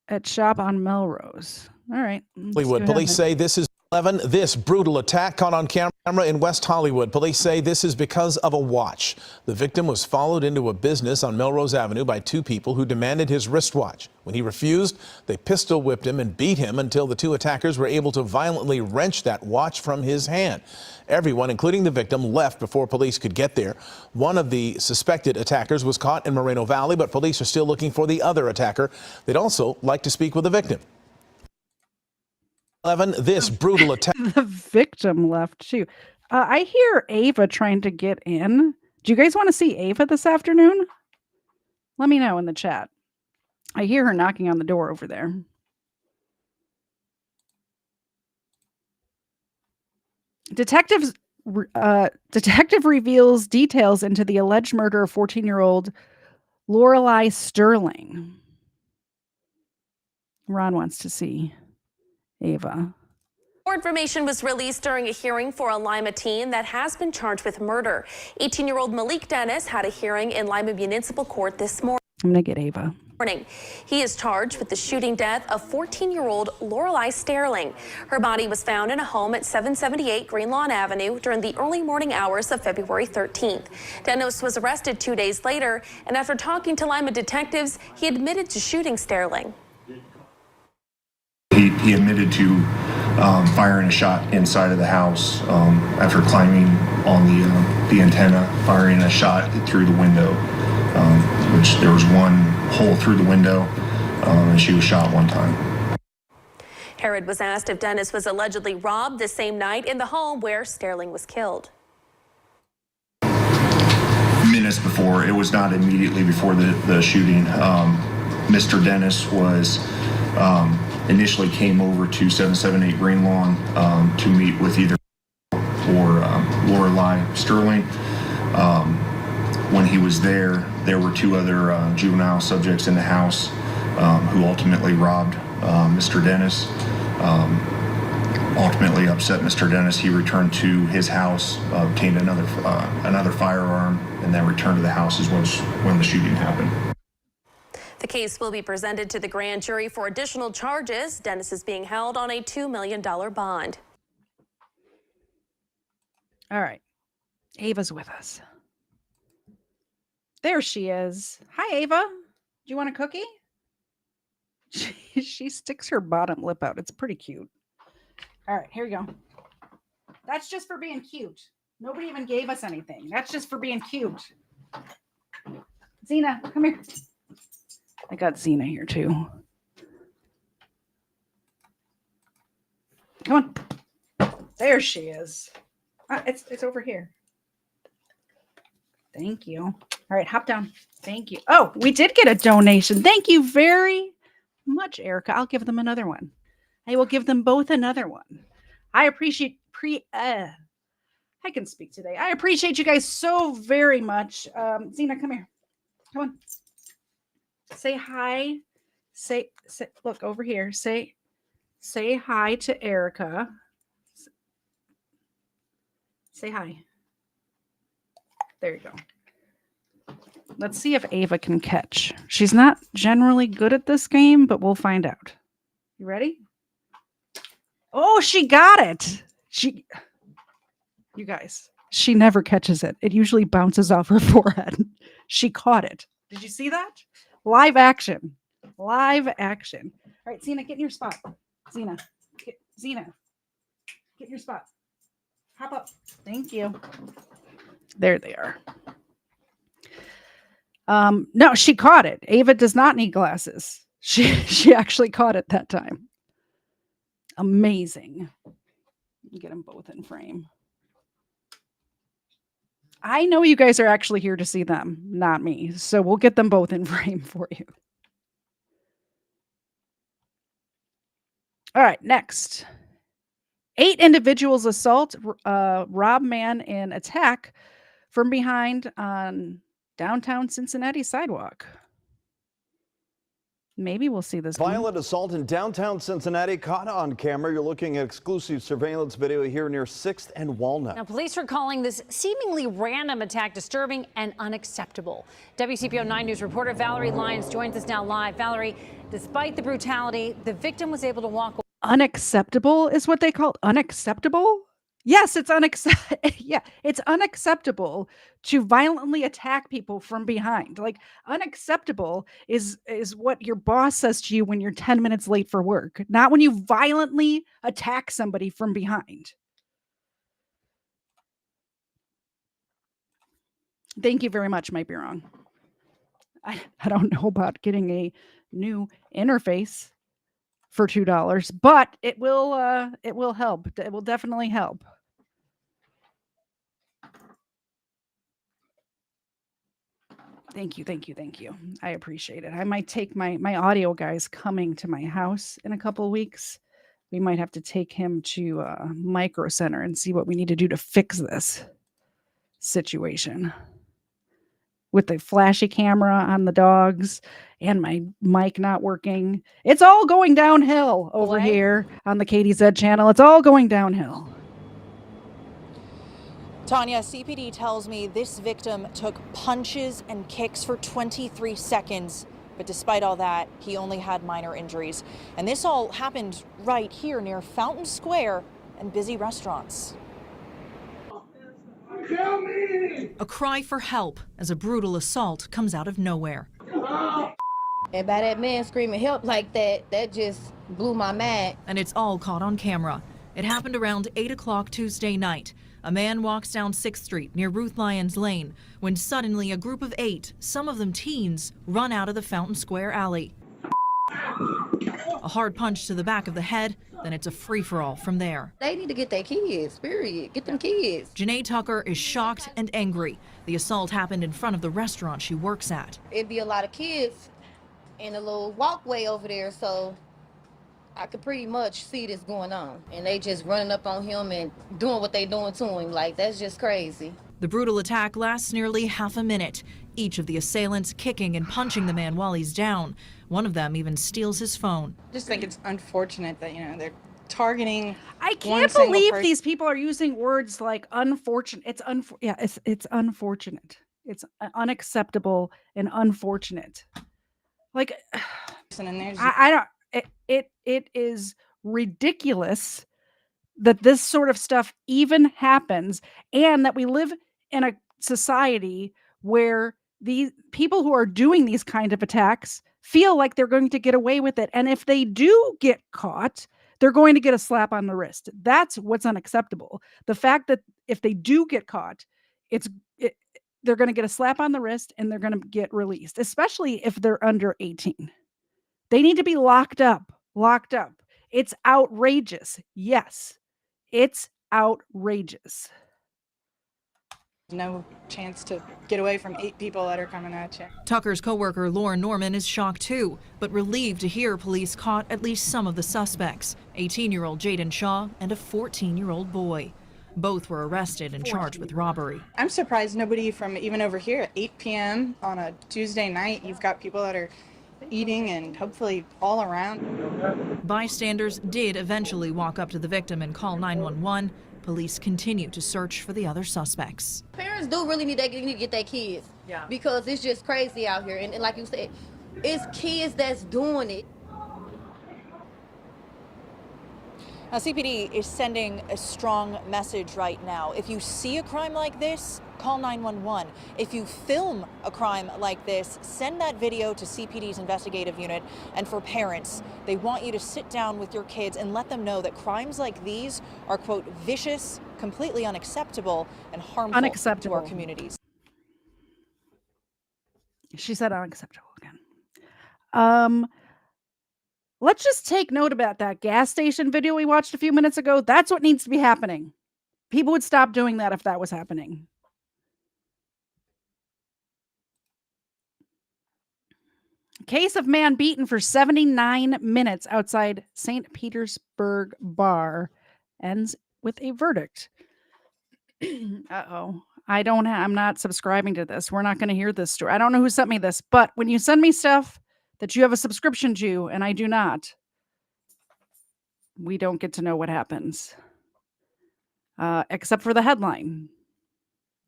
at shop on Melrose. All right. Hollywood police say this is This brutal attack caught on camera in West Hollywood. Police say this is because of a watch. The victim was followed into a business on Melrose Avenue by two people who demanded his wristwatch. When he refused, they pistol whipped him and beat him until the two attackers were able to violently wrench that watch from his hand. Everyone, including the victim, left before police could get there. One of the suspected attackers was caught in Moreno Valley, but police are still looking for the other attacker. They'd also like to speak with the victim. This brutal attack. The victim left too. I hear Ava trying to get in. Do you guys want to see Ava this afternoon? Let me know in the chat. I hear her knocking on the door over there. Detective reveals details into the alleged murder of 14-year-old Lorelei Sterling. Ron wants to see Ava. More information was released during a hearing for a Lima teen that has been charged with murder. 18-year-old Malik Dennis had a hearing in Lima Municipal Court this morning. I'm going to get Ava. He is charged with the shooting death of 14-year-old Lorelei Sterling. Her body was found in a home at 778 Green Lawn Avenue during the early morning hours of February 13th. Dennis was arrested 2 days later, and after talking to Lima detectives, he admitted to shooting Sterling. He admitted to firing a shot inside of the house after climbing on the antenna, firing a shot through the window, which there was one hole through the window, and she was shot one time. Herod was asked if Dennis was allegedly robbed the same night in the home where Sterling was killed. Minutes before, it was not immediately before the shooting. Mr. Dennis was initially came over to 778 Green Lawn to meet with either or Lorelei Sterling. When he was there were two other juvenile subjects in the house who ultimately robbed Mr. Dennis. Ultimately upset Mr. Dennis. He returned to his house, obtained another firearm, and then returned to the house is when the shooting happened. The case will be presented to the grand jury for additional charges. Dennis is being held on a $2 million bond. All right. Ava's with us. There she is. Hi, Ava. Do you want a cookie? She sticks her bottom lip out. It's pretty cute. All right, here we go. That's just for being cute. Nobody even gave us anything. That's just for being cute. Zena, come here. I got Zena here too. Come on. There she is. It's over here. Thank you. All right, hop down. Thank you. Oh, we did get a donation. Thank you very much, Erica. I'll give them another one. I will give them both another one. I appreciate I can speak today. I appreciate you guys so very much. Zena, come here. Come on. Say hi. Say look over here. Say hi to Erica. Say hi. There you go. Let's see if Ava can catch. She's not generally good at this game, but we'll find out. You ready? Oh, she got it. You guys, she never catches it. It usually bounces off her forehead. She caught it. Did you see that? Live action. Live action. All right, Zena, get in your spot. Zena, get in your spot. Hop up. Thank you. There they are. No, she caught it. Ava does not need glasses. She actually caught it that time. Amazing. Get them both in frame. I know you guys are actually here to see them, not me. So we'll get them both in frame for you. All right, next. 8 individuals assault, rob man in attack from behind on downtown Cincinnati sidewalk. Maybe we'll see this. Violent assault in downtown Cincinnati caught on camera. You're looking at exclusive surveillance video here near 6th and Walnut. Now, police are calling this seemingly random attack disturbing and unacceptable. WCPO 9 News reporter Valerie Lyons joins us now live. Valerie, despite the brutality, the victim was able to walk away. Unacceptable is what they call unacceptable. Yes, it's yeah, it's unacceptable to violently attack people from behind. Like unacceptable is what your boss says to you when you're 10 minutes late for work, not when you violently attack somebody from behind. Thank you very much, might be wrong. I don't know about getting a new interface for $2, but it will help. It will definitely help. Thank you. I appreciate it. I might take my audio guy's coming to my house in a couple of weeks. We might have to take him to Micro Center and see what we need to do to fix this situation. With the flashy camera on the dogs and my mic not working. It's all going downhill over here on the KDZ channel. It's all going downhill. Tanya, CPD tells me this victim took punches and kicks for 23 seconds. But despite all that, he only had minor injuries. And this all happened right here near Fountain Square and busy restaurants. A cry for help as a brutal assault comes out of nowhere. And by that man screaming help like that, that just blew my mind. And it's all caught on camera. It happened around 8 o'clock Tuesday night. A man walks down 6th Street near Ruth Lyons Lane when suddenly a group of 8, some of them teens, run out of the Fountain Square alley. A hard punch to the back of the head, then it's a free-for-all from there. They need to get their kids, period. Get them kids. Janae Tucker is shocked and angry. The assault happened in front of the restaurant she works at. It'd be a lot of kids in a little walkway over there, so I could pretty much see this going on. And they just running up on him and doing what they doing to him. Like, that's just crazy. The brutal attack lasts nearly half a minute. Each of the assailants kicking and punching the man while he's down. One of them even steals his phone. I just think it's unfortunate that, they're targeting. I can't believe these people are using words like unfortunate. It's unfortunate. It's unacceptable and unfortunate. Like, I don't. It is ridiculous that this sort of stuff even happens, and that we live in a society where these people who are doing these kind of attacks feel like they're going to get away with it. And if they do get caught, they're going to get a slap on the wrist. That's what's unacceptable. The fact that if they do get caught, they're going to get a slap on the wrist and they're going to get released, especially if they're under 18. They need to be locked up. It's outrageous. Yes, it's outrageous. No chance to get away from 8 people that are coming at you. Tucker's coworker Lauren Norman is shocked too, but relieved to hear police caught at least some of the suspects, 18-year-old Jaden Shaw and a 14-year-old boy. Both were arrested and charged with robbery. I'm surprised nobody from even over here at 8 p.m. on a Tuesday night. You've got people that are eating and hopefully all around. Bystanders did eventually walk up to the victim and call 911. Police continue to search for the other suspects. Parents do really need to get their kids. Yeah. Because it's just crazy out here. And like you said, it's kids that's doing it. Now, CPD is sending a strong message right now. If you see a crime like this, call 911. If you film a crime like this, send that video to CPD's investigative unit. And for parents, they want you to sit down with your kids and let them know that crimes like these are, quote, vicious, completely unacceptable, and harmful to our communities. She said unacceptable again. Let's just take note about that gas station video we watched a few minutes ago. That's what needs to be happening. People would stop doing that if that was happening. Case of man beaten for 79 minutes outside St. Petersburg bar ends with a verdict. Uh-oh. I'm not subscribing to this. We're not going to hear this story. I don't know who sent me this, but when you send me stuff that you have a subscription to, and I do not, we don't get to know what happens. Except for the headline.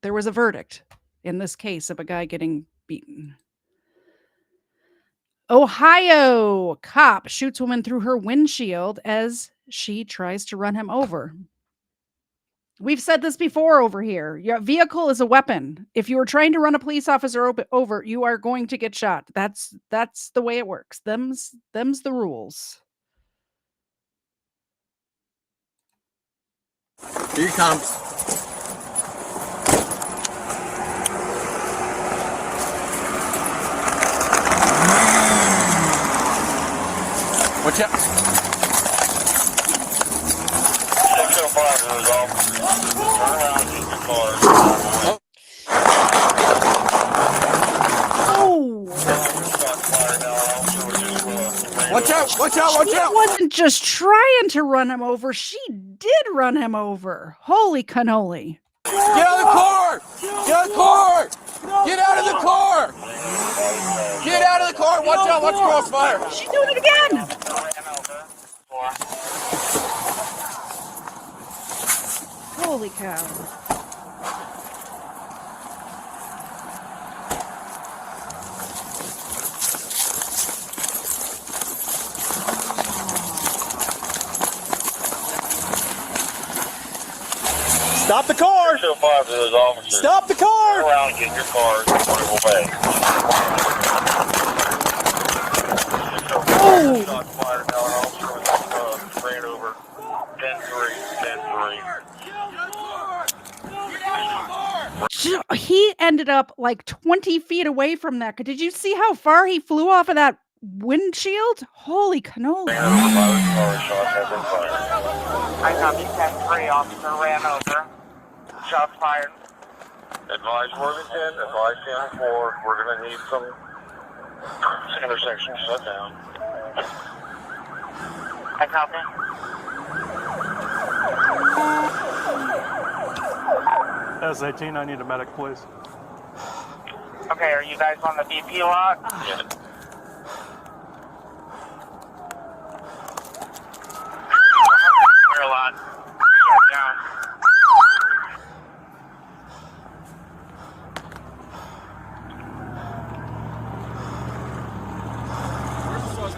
There was a verdict in this case of a guy getting beaten. Ohio cop shoots woman through her windshield as she tries to run him over. We've said this before over here. Your vehicle is a weapon. If you are trying to run a police officer over, you are going to get shot. That's the way it works. Them's the rules. Here he comes. Watch out. 605 is off. Turn around, keep your car. Oh! Watch out! Watch out! Watch She out! wasn't just trying to run him over. She did run him over. Holy cannoli. Get out of the car! Get out of the car! Get out of the car! Get out of the car! Watch out! Watch crossfire! She's doing it again! Holy cow. Stop the car! 605 to those officers. Stop the car! Turn around and get in your car. Away. Oh! Shots fired. Now an officer ran over. 10-3. He ended up like 20 feet away from that. Did you see how far he flew off of that windshield? Holy cannoli. I copy 10-3. Officer ran over. Shots fired. Advise Worthington. Advise 10-4. We're going to need some intersection shut down. I copy. S18, I need a medic, please. Okay, are you guys on the BP lot? Yeah. Clear lot. Shut down.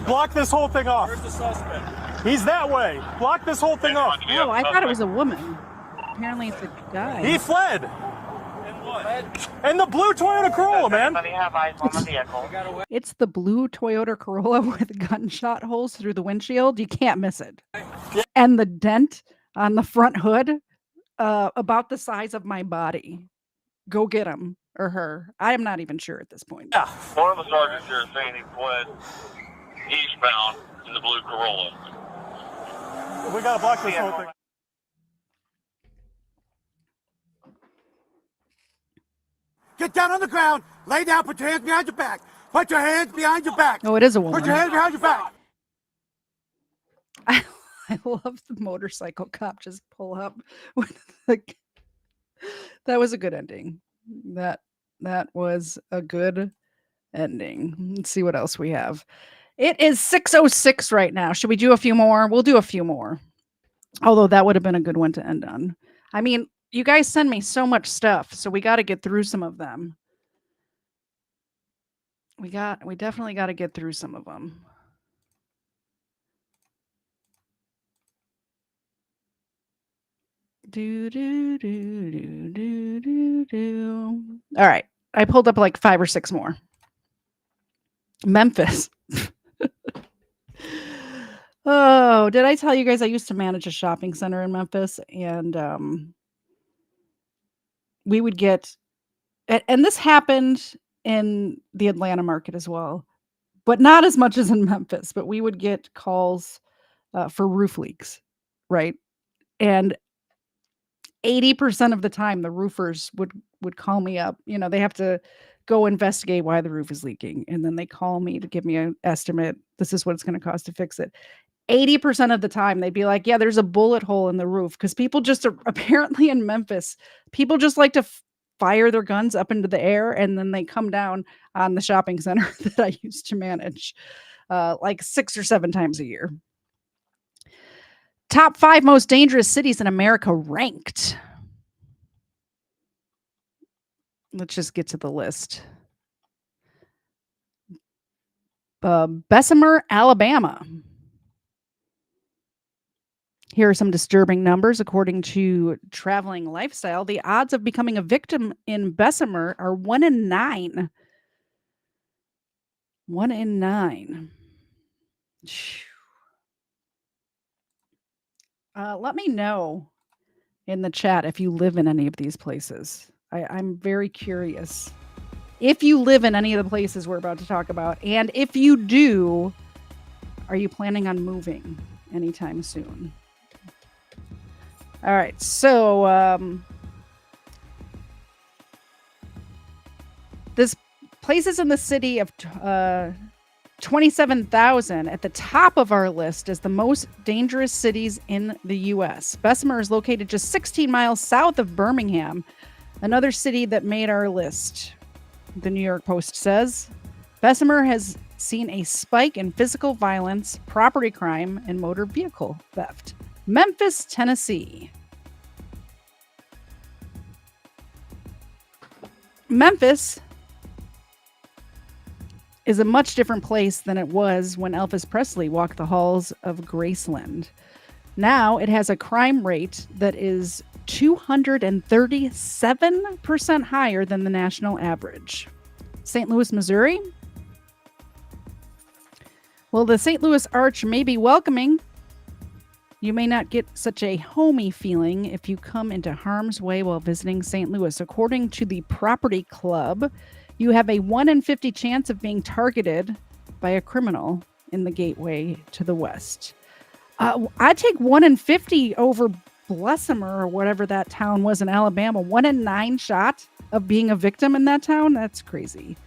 Block this whole thing off. Where's the suspect? He's that way. Block this whole thing off. Oh, I thought it was a woman. Apparently it's a guy. He fled. And the blue Toyota Corolla, man. Have eyes on the vehicle. It's the blue Toyota Corolla with gunshot holes through the windshield. You can't miss it. And the dent on the front hood, about the size of my body. Go get him or her. I am not even sure at this point. Yeah. One of the sergeants here is saying he fled eastbound in the blue Corolla. We gotta block this whole thing. Get down on the ground. Lay down. Put your hands behind your back. Put your hands behind your back. Oh, it is a woman. Put your hands behind your back. I love the motorcycle cop just pull up with the. That was a good ending. That was a good ending. Let's see what else we have. It is 6:06 right now. Should we do a few more? We'll do a few more. Although that would have been a good one to end on. I mean, you guys send me so much stuff, so we got to get through some of them. We definitely got to get through some of them. All right. I pulled up like 5 or 6 more. Memphis. Oh, did I tell you guys I used to manage a shopping center in Memphis, and we would get, and this happened in the Atlanta market as well, but not as much as in Memphis, but we would get calls for roof leaks, right? And 80% of the time the roofers would call me up. You know, they have to go investigate why the roof is leaking, and then they call me to give me an estimate. This is what it's going to cost to fix it. 80% of the time they'd be like, yeah, there's a bullet hole in the roof, because people just are, apparently in Memphis, people just like to fire their guns up into the air, and then they come down on the shopping center that I used to manage like 6 or 7 times a year. Top 5 most dangerous cities in America ranked. Let's just get to the list. Bessemer, Alabama. Here are some disturbing numbers. According to Traveling Lifestyle, the odds of becoming a victim in Bessemer are 1 in 9. 1 in 9. Let me know in the chat if you live in any of these places. I'm very curious. If you live in any of the places we're about to talk about, and if you do, are you planning on moving anytime soon? All right, so this places in the city of 27,000 at the top of our list as the most dangerous cities in the U.S. Bessemer is located just 16 miles south of Birmingham, another city that made our list. The New York Post says Bessemer has seen a spike in physical violence, property crime, and motor vehicle theft. Memphis, Tennessee. Memphis is a much different place than it was when Elvis Presley walked the halls of Graceland. Now it has a crime rate that is 237% higher than the national average. St. Louis, Missouri. Well, the St. Louis Arch may be welcoming. You may not get such a homey feeling if you come into harm's way while visiting St. Louis. According to the Property Club, you have a 1 in 50 chance of being targeted by a criminal in the gateway to the west. I take 1 in 50 over Bessemer or whatever that town was in Alabama. 1 in 9 shot of being a victim in that town. That's crazy.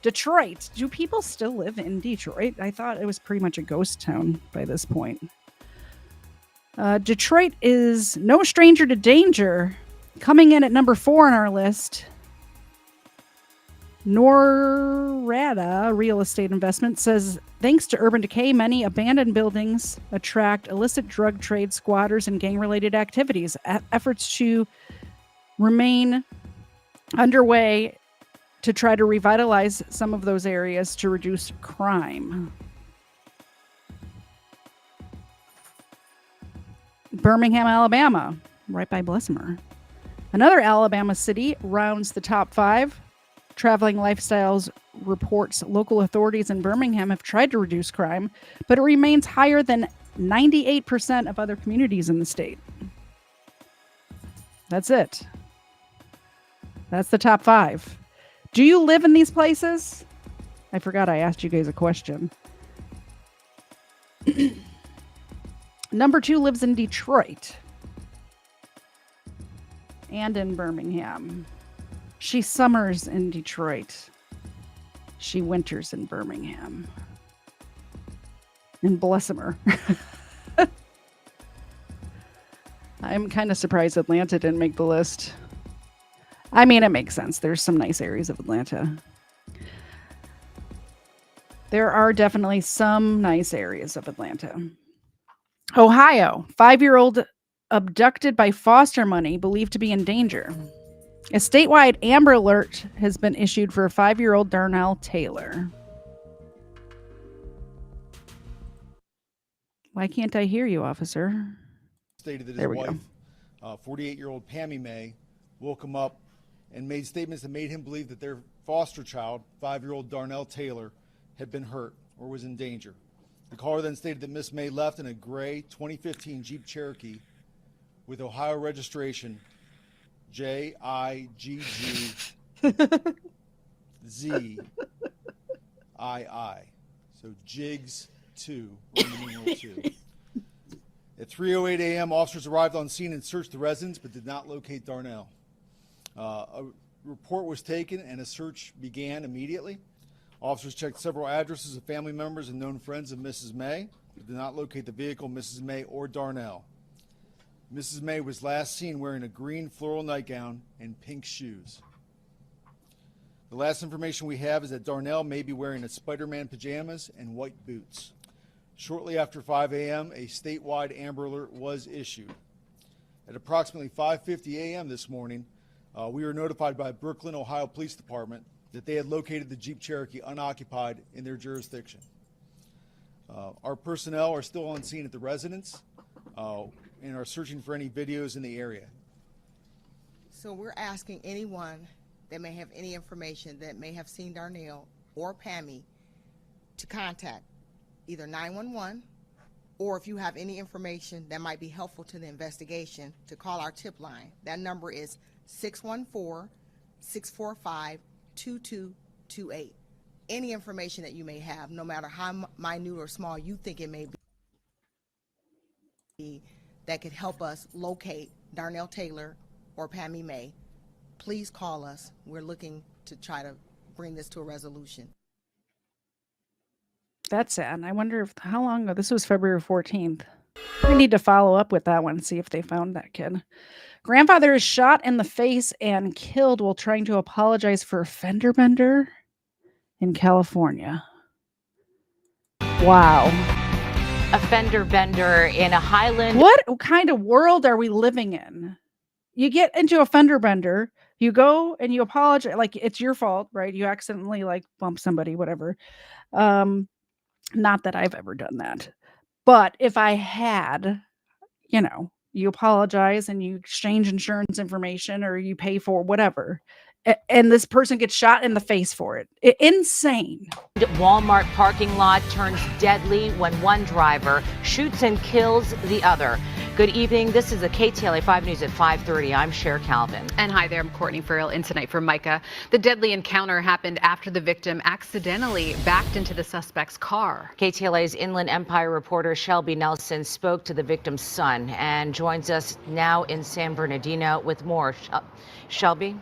Detroit. Do people still live in Detroit? I thought it was pretty much a ghost town by this point. Detroit is no stranger to danger. Coming in at number 4 on our list, Norada Real Estate Investment says, thanks to urban decay, many abandoned buildings attract illicit drug trade, squatters, and gang-related activities. Efforts to remain underway to try to revitalize some of those areas to reduce crime. Birmingham, Alabama, right by Bessemer. Another Alabama city rounds the top 5. Traveling Lifestyles reports local authorities in Birmingham have tried to reduce crime, but it remains higher than 98% of other communities in the state. That's it. That's the top 5. Do you live in these places? I forgot I asked you guys a question. Number 2 lives in Detroit and in Birmingham. She summers in Detroit. She winters in Birmingham. And Bessemer. I'm kind of surprised Atlanta didn't make the list. I mean, it makes sense. There's some nice areas of Atlanta. There are definitely some nice areas of Atlanta. Ohio, 5-year-old abducted by foster money, believed to be in danger. A statewide Amber Alert has been issued for a 5-year-old Darnell Taylor. Why can't I hear you, officer? Stated that his wife, 48-year-old Pammy May, woke him up and made statements that made him believe that their foster child, 5-year-old Darnell Taylor, had been hurt or was in danger. The caller then stated that Miss May left in a gray 2015 Jeep Cherokee with Ohio registration JIGGZII. So Jigs 2, Roman numeral 2. At 3:08 a.m., officers arrived on scene and searched the residence, but did not locate Darnell. A report was taken and a search began immediately. Officers checked several addresses of family members and known friends of Mrs. May, but did not locate the vehicle, Mrs. May, or Darnell. Mrs. May was last seen wearing a green floral nightgown and pink shoes. The last information we have is that Darnell may be wearing a Spider-Man pajamas and white boots. Shortly after 5 a.m., a statewide Amber Alert was issued. At approximately 5:50 a.m. this morning, we were notified by Brooklyn, Ohio Police Department that they had located the Jeep Cherokee unoccupied in their jurisdiction. Our personnel are still on scene at the residence and are searching for any videos in the area. So we're asking anyone that may have any information that may have seen Darnell or Pammy to contact either 911, or if you have any information that might be helpful to the investigation, to call our tip line. That number is 614-645-2228. Any information that you may have, no matter how minute or small you think it may be, that could help us locate Darnell Taylor or Pammy May, please call us. We're looking to try to bring this to a resolution. That's sad. I wonder how long ago. This was February 14th. We need to follow up with that one, see if they found that kid. Grandfather is shot in the face and killed while trying to apologize for a fender bender in California. Wow. A fender bender in a Highland. What kind of world are we living in? You get into a fender bender, you go and you apologize, like it's your fault, right? You accidentally like bump somebody, whatever. Not that I've ever done that. But if I had, you apologize and you exchange insurance information or you pay for whatever. And this person gets shot in the face for it. Insane. Walmart parking lot turns deadly when one driver shoots and kills the other. Good evening. This is the KTLA 5 News at 5:30. I'm Cher Calvin. And hi there. I'm Courtney Farrell in tonight for Micah. The deadly encounter happened after the victim accidentally backed into the suspect's car. KTLA's Inland Empire reporter Shelby Nelson spoke to the victim's son and joins us now in San Bernardino with more. Shelby?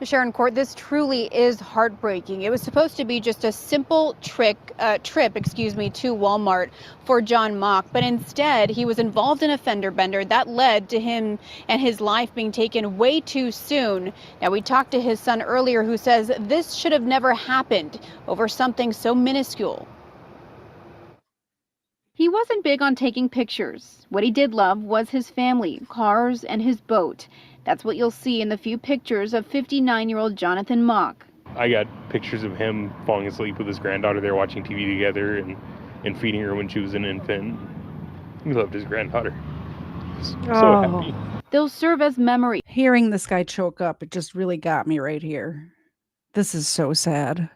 Sharon Court, this truly is heartbreaking. It was supposed to be just a simple trip to Walmart for John Mock, but instead he was involved in a fender bender that led to him and his life being taken way too soon. Now, we talked to his son earlier, who says this should have never happened over something so minuscule. He wasn't big on taking pictures. What he did love was his family, cars, and his boat. That's what you'll see in the few pictures of 59-year-old Jonathan Mock. I got pictures of him falling asleep with his granddaughter there watching TV together and feeding her when she was an infant. He loved his granddaughter. So happy. They'll serve as memory. Hearing this guy choke up, it just really got me right here. This is so sad.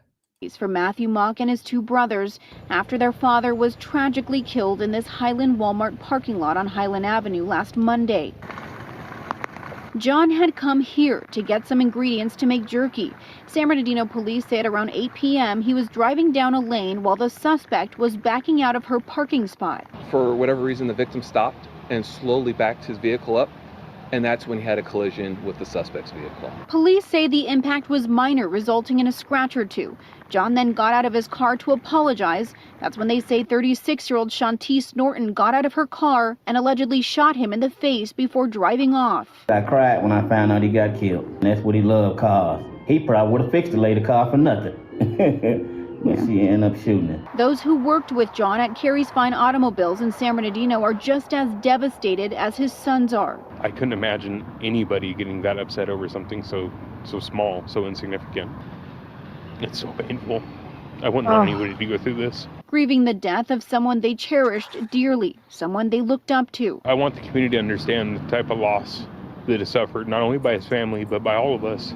For Matthew Mock and his two brothers after their father was tragically killed in this Highland Walmart parking lot on Highland Avenue last Monday. John had come here to get some ingredients to make jerky. San Bernardino police say at around 8 p.m. he was driving down a lane while the suspect was backing out of her parking spot. For whatever reason, the victim stopped and slowly backed his vehicle up, and that's when he had a collision with the suspect's vehicle. Police say the impact was minor, resulting in a scratch or two. John then got out of his car to apologize. That's when they say 36-year-old Shantice Norton got out of her car and allegedly shot him in the face before driving off. I cried when I found out he got killed. That's what he loved, cars. He probably would have fixed the lady car for nothing. But she ended up shooting him. Those who worked with John at Carey's Fine Automobiles in San Bernardino are just as devastated as his sons are. I couldn't imagine anybody getting that upset over something so small, so insignificant. It's so painful. I wouldn't want anybody to go through this. Grieving the death of someone they cherished dearly, someone they looked up to. I want the community to understand the type of loss that is suffered, not only by his family, but by all of us.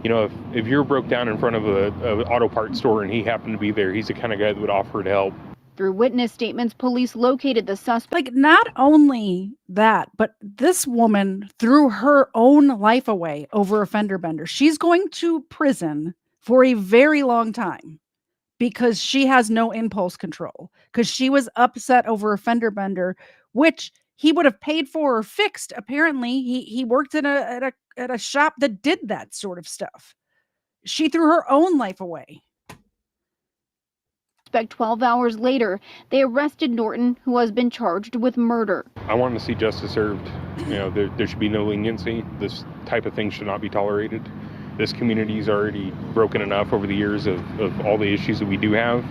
You know, if you're broke down in front of an auto parts store and he happened to be there, he's the kind of guy that would offer to help. Through witness statements, police located the suspect. Like, not only that, but this woman threw her own life away over a fender bender. She's going to prison for a very long time because she has no impulse control, because she was upset over a fender bender, which he would have paid for or fixed. Apparently, he worked at a shop that did that sort of stuff. She threw her own life away. 12 hours later, they arrested Norton, who has been charged with murder. I want to see justice served. You know, there should be no leniency. This type of thing should not be tolerated. This community is already broken enough over the years of all the issues that we do have.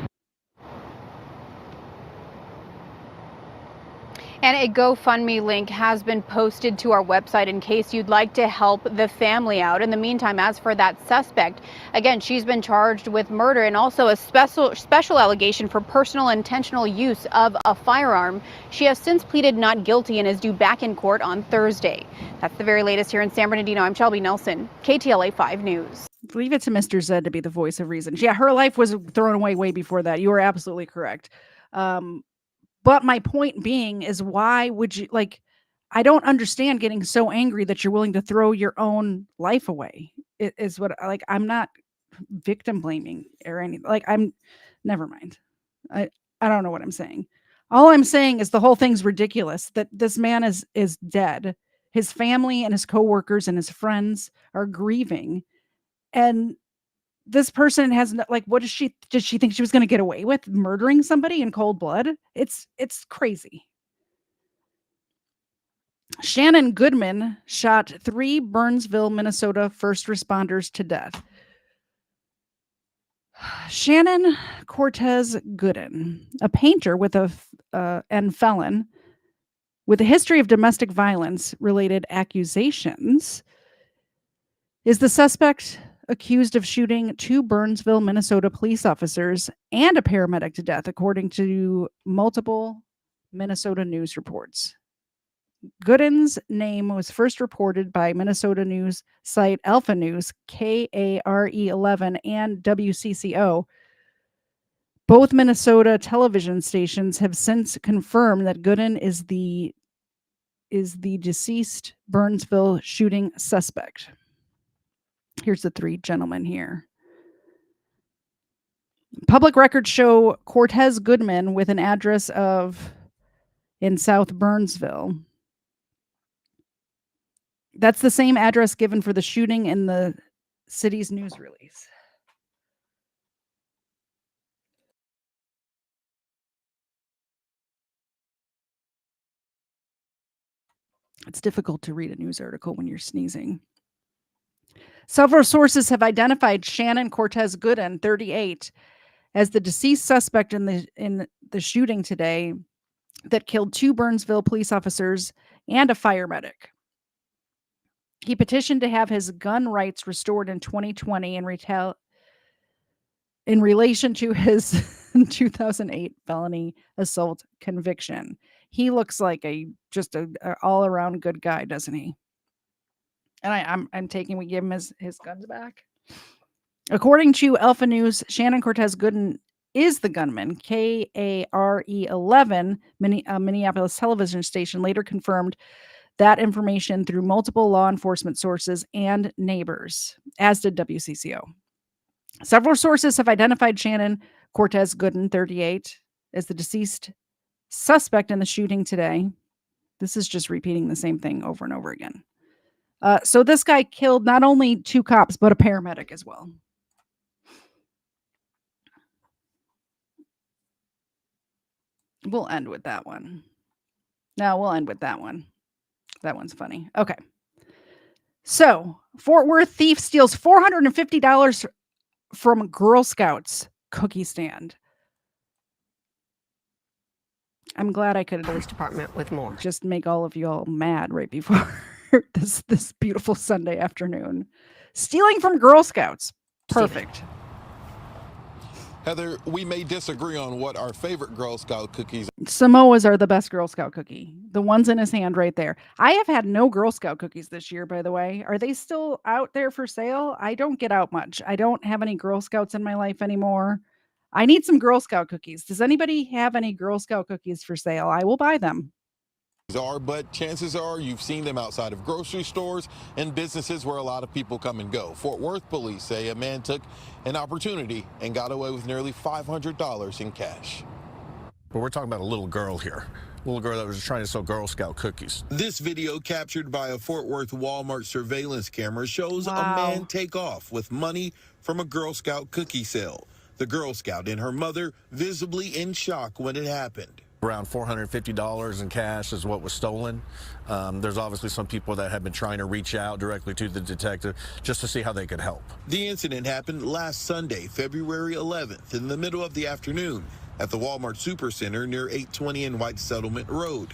And a GoFundMe link has been posted to our website in case you'd like to help the family out. In the meantime, as for that suspect, again, she's been charged with murder and also a special allegation for personal intentional use of a firearm. She has since pleaded not guilty and is due back in court on Thursday. That's the very latest here in San Bernardino. I'm Shelby Nelson, KTLA 5 News. Leave it to Mr. Zed to be the voice of reason. Yeah, her life was thrown away way before that. You are absolutely correct. But my point being is, why would you, like, I don't understand getting so angry that you're willing to throw your own life away. It is what, like, I'm not victim blaming or anything. Like, never mind. I don't know what I'm saying. All I'm saying is the whole thing's ridiculous, that this man is dead. His family and his coworkers and his friends are grieving. And this person has like, what did she think she was going to get away with murdering somebody in cold blood? It's crazy. Shannon Goodman shot 3 Burnsville, Minnesota first responders to death. Shannon Cortez Gooden, a painter with and felon with a history of domestic violence related accusations, is the suspect accused of shooting 2 Burnsville, Minnesota police officers and a paramedic to death, according to multiple Minnesota news reports. Gooden's name was first reported by Minnesota news site Alpha News, KARE11, and WCCO. Both Minnesota television stations have since confirmed that Gooden is the deceased Burnsville shooting suspect. Here's the 3 gentlemen here. Public records show Cortez Goodman with an address in South Burnsville. That's the same address given for the shooting in the city's news release. It's difficult to read a news article when you're sneezing. Several sources have identified Shannon Cortez Gooden, 38, as the deceased suspect in the shooting today that killed 2 Burnsville police officers and a fire medic. He petitioned to have his gun rights restored in 2020 in relation to his 2008 felony assault conviction. He looks like just a all-around good guy, doesn't he? And I'm taking we give him his guns back. According to Alpha News, Shannon Cortez Gooden is the gunman. KARE11, a Minneapolis television station, later confirmed that information through multiple law enforcement sources and neighbors, as did WCCO. Several sources have identified Shannon Cortez Gooden, 38, as the deceased suspect in the shooting today. This is just repeating the same thing over and over again. So this guy killed not only 2 cops, but a paramedic as well. We'll end with that one. No, we'll end with that one. That one's funny. Okay. So, Fort Worth thief steals $450 from Girl Scouts cookie stand. I'm glad I could police department with more. Just make all of you all mad right before this beautiful Sunday afternoon. Stealing from Girl Scouts. Perfect. Heather, we may disagree on what our favorite Girl Scout cookies are. Samoas are the best Girl Scout cookie. The ones in his hand right there. I have had no Girl Scout cookies this year, by the way. Are they still out there for sale? I don't get out much. I don't have any Girl Scouts in my life anymore. I need some Girl Scout cookies. Does anybody have any Girl Scout cookies for sale? I will buy them. But chances are you've seen them outside of grocery stores and businesses where a lot of people come and go. Fort Worth police say a man took an opportunity and got away with nearly $500 in cash. But we're talking about a little girl here. A little girl that was trying to sell Girl Scout cookies. This video captured by a Fort Worth Walmart surveillance camera shows a man take off with money from a Girl Scout cookie sale. The Girl Scout and her mother visibly in shock when it happened. Around $450 in cash is what was stolen. There's obviously some people that have been trying to reach out directly to the detective just to see how they could help. The incident happened last Sunday, February 11th, in the middle of the afternoon at the Walmart Supercenter near 820 and White Settlement Road.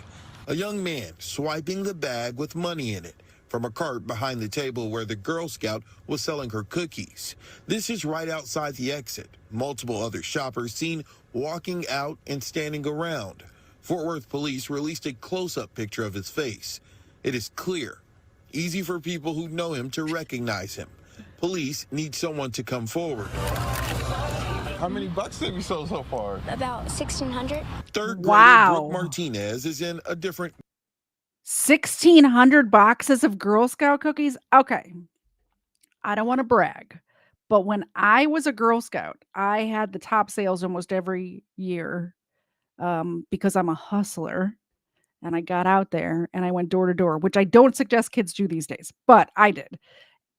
A young man swiping the bag with money in it from a cart behind the table where the Girl Scout was selling her cookies. This is right outside the exit. Multiple other shoppers seen walking out and standing around. Fort Worth police released a close-up picture of his face. It is clear, easy for people who know him to recognize him. Police need someone to come forward. How many bucks have you sold so far? About 1,600. Third grader Wow. Brooke Martinez is in a different 1,600 boxes of Girl Scout cookies. Okay. I don't want to brag, but when I was a Girl Scout, I had the top sales almost every year because I'm a hustler and I got out there and I went door to door, which I don't suggest kids do these days, but I did.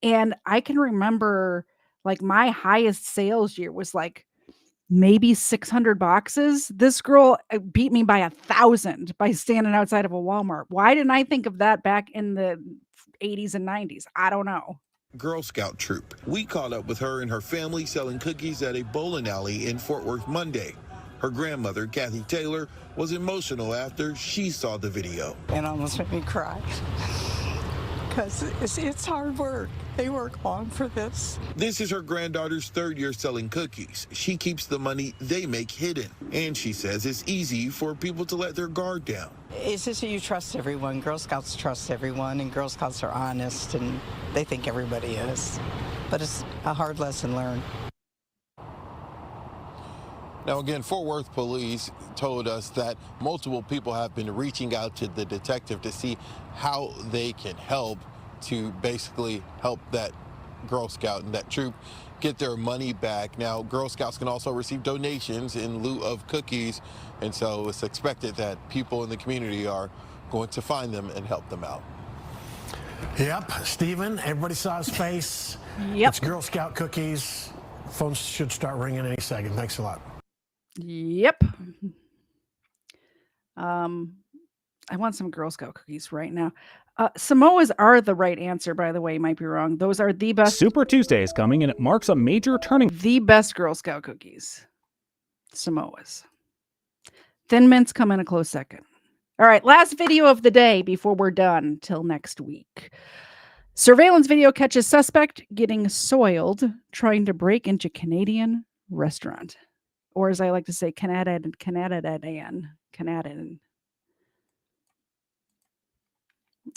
And I can remember like my highest sales year was like maybe 600 boxes. This girl beat me by 1,000 by standing outside of a Walmart. Why didn't I think of that back in the 80s and 90s? I don't know. Girl Scout troop. We caught up with her and her family selling cookies at a bowling alley in Fort Worth Monday. Her grandmother, Kathy Taylor, was emotional after she saw the video. And almost made me cry. Because it's hard work. They work long for this. This is her granddaughter's third year selling cookies. She keeps the money they make hidden. And she says it's easy for people to let their guard down. It's just that you trust everyone. Girl Scouts trust everyone, and Girl Scouts are honest, and they think everybody is. But it's a hard lesson learned. Now, again, Fort Worth police told us that multiple people have been reaching out to the detective to see how they can help to basically help that Girl Scout and that troop get their money back. Now, Girl Scouts can also receive donations in lieu of cookies, and so it's expected that people in the community are going to find them and help them out. Yep, Stephen, everybody saw his face. Yep. It's Girl Scout cookies. Phones should start ringing any second. Thanks a lot. Yep. I want some Girl Scout cookies right now. Samoas are the right answer, by the way. Might be wrong. Those are the best. Super Tuesday is coming, and it marks a major turning. The best Girl Scout cookies. Samoas. Thin Mints come in a close second. All right, last video of the day before we're done till next week. Surveillance video catches suspect getting soiled trying to break into Canadian restaurant. Or as I like to say, Canadian.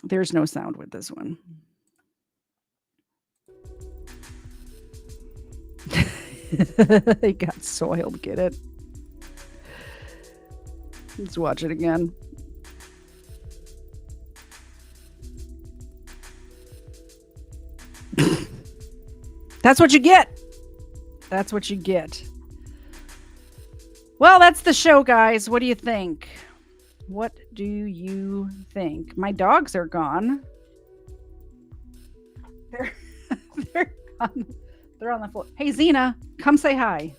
There's no sound with this one. They got soiled, get it? Let's watch it again. That's what you get. That's what you get. Well, that's the show, guys. What do you think? What do you think? My dogs are gone. They're gone. They're on the floor. Hey, Xena, come say hi.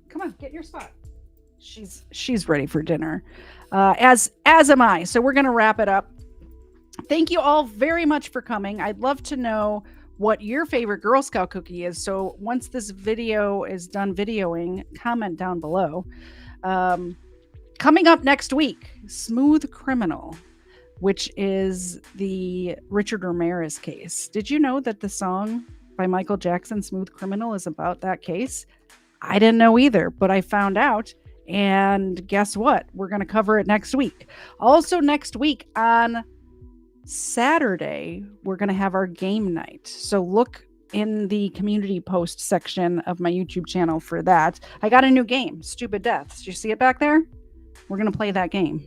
Come on, get your spot. She's ready for dinner. As am I. So we're gonna wrap it up. Thank you all very much for coming. I'd love to know what your favorite Girl Scout cookie is. So once this video is done videoing, comment down below. Coming up next week, Smooth Criminal, which is the Richard Ramirez case. Did you know that the song by Michael Jackson, Smooth Criminal, is about that case? I didn't know either, but I found out. And guess what? We're going to cover it next week. Also next week on Saturday, we're going to have our game night. So look in the community post section of my YouTube channel for that. I got a new game, Stupid Deaths. Did you see it back there? We're going to play that game.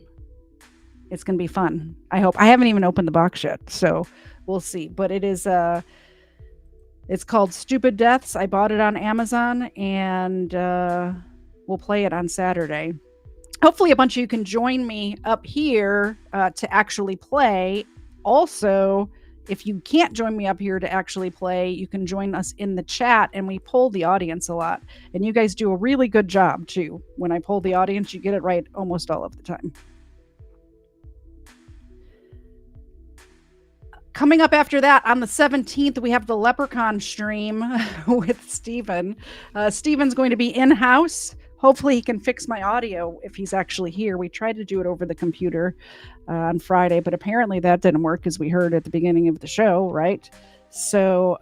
It's going to be fun. I hope. I haven't even opened the box yet, so we'll see. But it is it's called Stupid Deaths. I bought it on Amazon, and we'll play it on Saturday. Hopefully a bunch of you can join me up here to actually play. Also, if you can't join me up here to actually play, you can join us in the chat, and we poll the audience a lot. And you guys do a really good job, too. When I poll the audience, you get it right almost all of the time. Coming up after that, on the 17th, we have the Leprechaun stream with Steven. Steven's going to be in-house hopefully he can fix my audio if he's actually here. We tried to do it over the computer on Friday, but apparently that didn't work, as we heard at the beginning of the show, right? So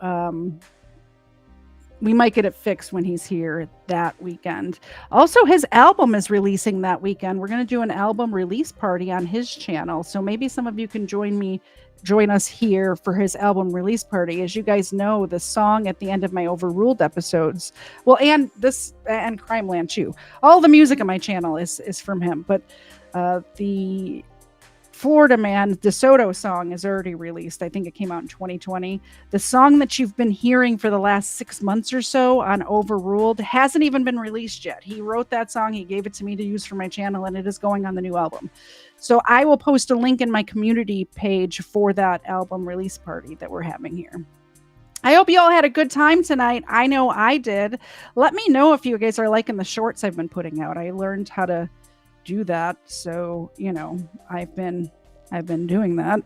we might get it fixed when he's here that weekend. Also, his album is releasing that weekend. We're going to do an album release party on his channel. So maybe some of you can join us here for his album release party. As you guys know, the song at the end of my Overruled episodes, well, and Crimeland too. All the music on my channel is from him. But the Florida Man DeSoto song is already released. I think it came out in 2020. The song that you've been hearing for the last 6 months or so on Overruled hasn't even been released yet. He wrote that song. He gave it to me to use for my channel, and it is going on the new album. So I will post a link in my community page for that album release party that we're having here. I hope you all had a good time tonight. I know I did. Let me know if you guys are liking the shorts I've been putting out. I learned how to do that, so I've been doing that.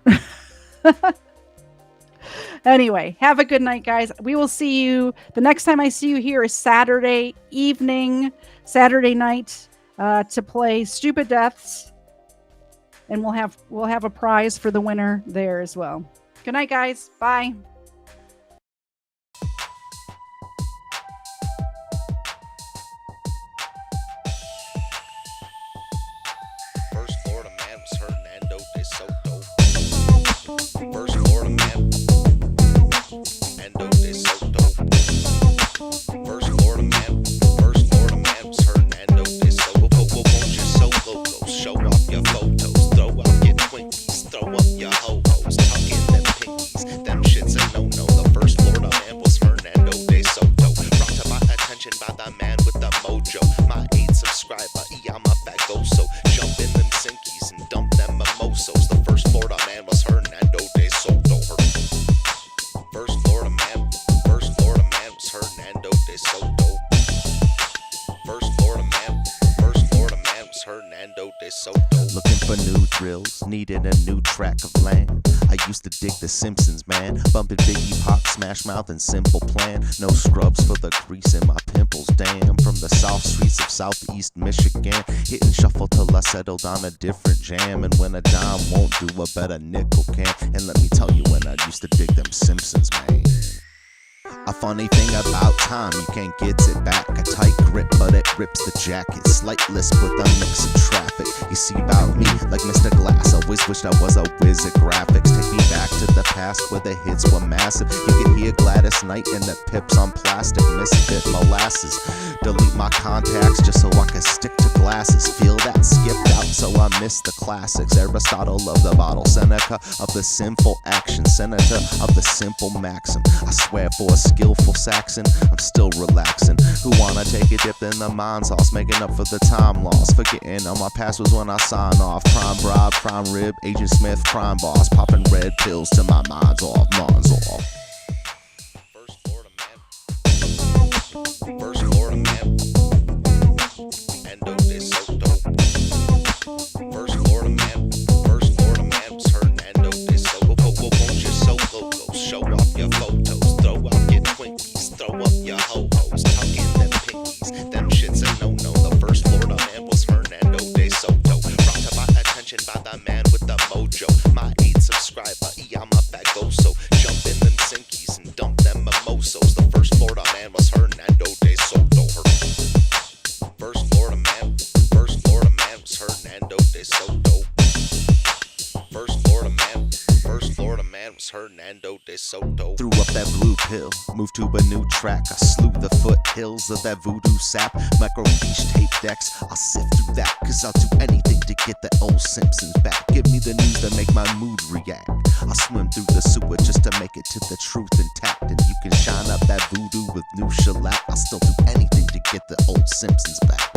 Anyway, have a good night, guys. We will see you the next time I see you here is Saturday night to play Stupid Deaths, and we'll have a prize for the winner there as well. Good night, guys. Bye. Needed a new track of land. I used to dig the Simpsons, man. Bumping Biggie, Pac, Smash Mouth, and Simple Plan. No scrubs for the crease in my pimples, damn. From the south streets of southeast Michigan, hitting shuffle till I settled on a different jam. And when a dime won't do, a better nickel can. And let me tell you, when I used to dig them Simpsons, man. A funny thing about time, you can't get it back. A tight grip, but it rips the jacket. Slight lisp with a mix of traffic. You see about me, like Mr. Glass, always wished I was a whiz at graphics. Take me back to the past where the hits were massive. You could hear Gladys Knight and the Pips on plastic. Misfit molasses. Delete my contacts just so I can stick to glasses. Feel that skipped out, so I miss the classics. Aristotle of the bottle, Seneca of the sinful action, senator of the simple maxim. I swear for a skillful Saxon, I'm still relaxing. Who wanna take a dip in the mind sauce, making up for the time lost, forgetting all my past was when I sign off. Crime bribe, crime rib, Agent Smith, crime boss, popping red pills till my mind's off, mind's off. First Florida man, Endo de Soto. First Florida man was Hernando de Soto. Won't you so loco, show off your photos, throw out your Twinkies, throw up your ho-hos, tuck in them pinkies, them shit's a no-no. The first Florida man was Hernando de Soto. Brought to my attention by the man with the mojo. My 8 subscriber, I'm a fagoso. Jump in them sinkies and dump them mimosos. The first Florida man was Hernando de Soto. First Florida man was Hernando de Soto. First Florida man was Hernando de Soto. Threw up that blue pill, moved to a new track. I slew the foothills of that voodoo sap. Microfiche tape decks, I'll sift through that, cause I'll do anything to get the old Simpsons back. Give me the news that make my mood react. I'll swim through the sewer just to make it to the truth intact. And you can shine up that voodoo with new shellac. I'll still do anything to get the old Simpsons back.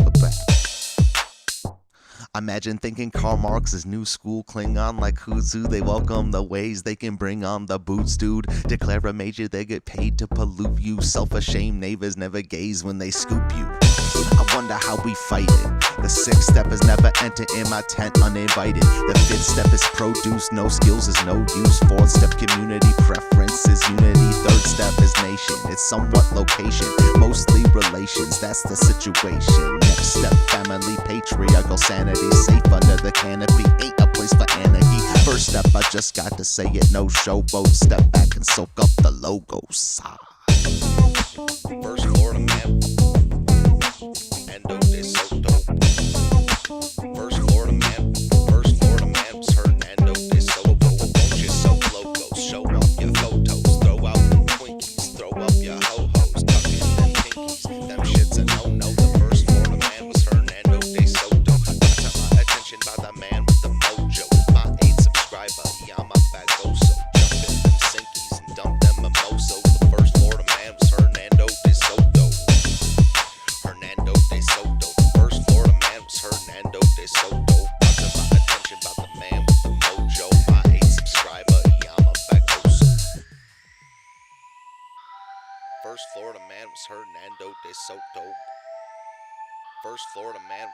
Imagine thinking Karl Marx is new school Klingon like Huzu. They welcome the ways they can bring on the boots, dude. Declare a major, they get paid to pollute you. Self-ashamed neighbors never gaze when they scoop you. I wonder how we fight it. The sixth step is never enter in my tent uninvited. The fifth step is produce, no skills is no use. Fourth step, community preference is unity. Third step is nation, it's somewhat location, mostly relations, that's the situation. Next step, family, patriarchal sanity, safe under the canopy, ain't a place for anarchy. First step, I just got to say it, no showboat. Step back and soak up the logos. First Florida man, Endo de Soto. First Florida man was Hernando de Soto. Won't you soak logos, show off your photos, throw out them Twinkies, throw up your ho-hos, tuck in them pinkies, them shits a no-no. The first Florida man was Hernando de Soto. Got to my attention by the man with the mojo. My 8th subscriber, Yama Bagoso. Jump in them Sinkies and dump them mimosos. The first Florida man was Hernando de Soto. Hernando de Soto. The first Florida man was Hernando de Soto. Got to my attention by the man with the mojo. My 8th subscriber, Yama Bagoso. First Florida man was Hernando de Soto. First Florida man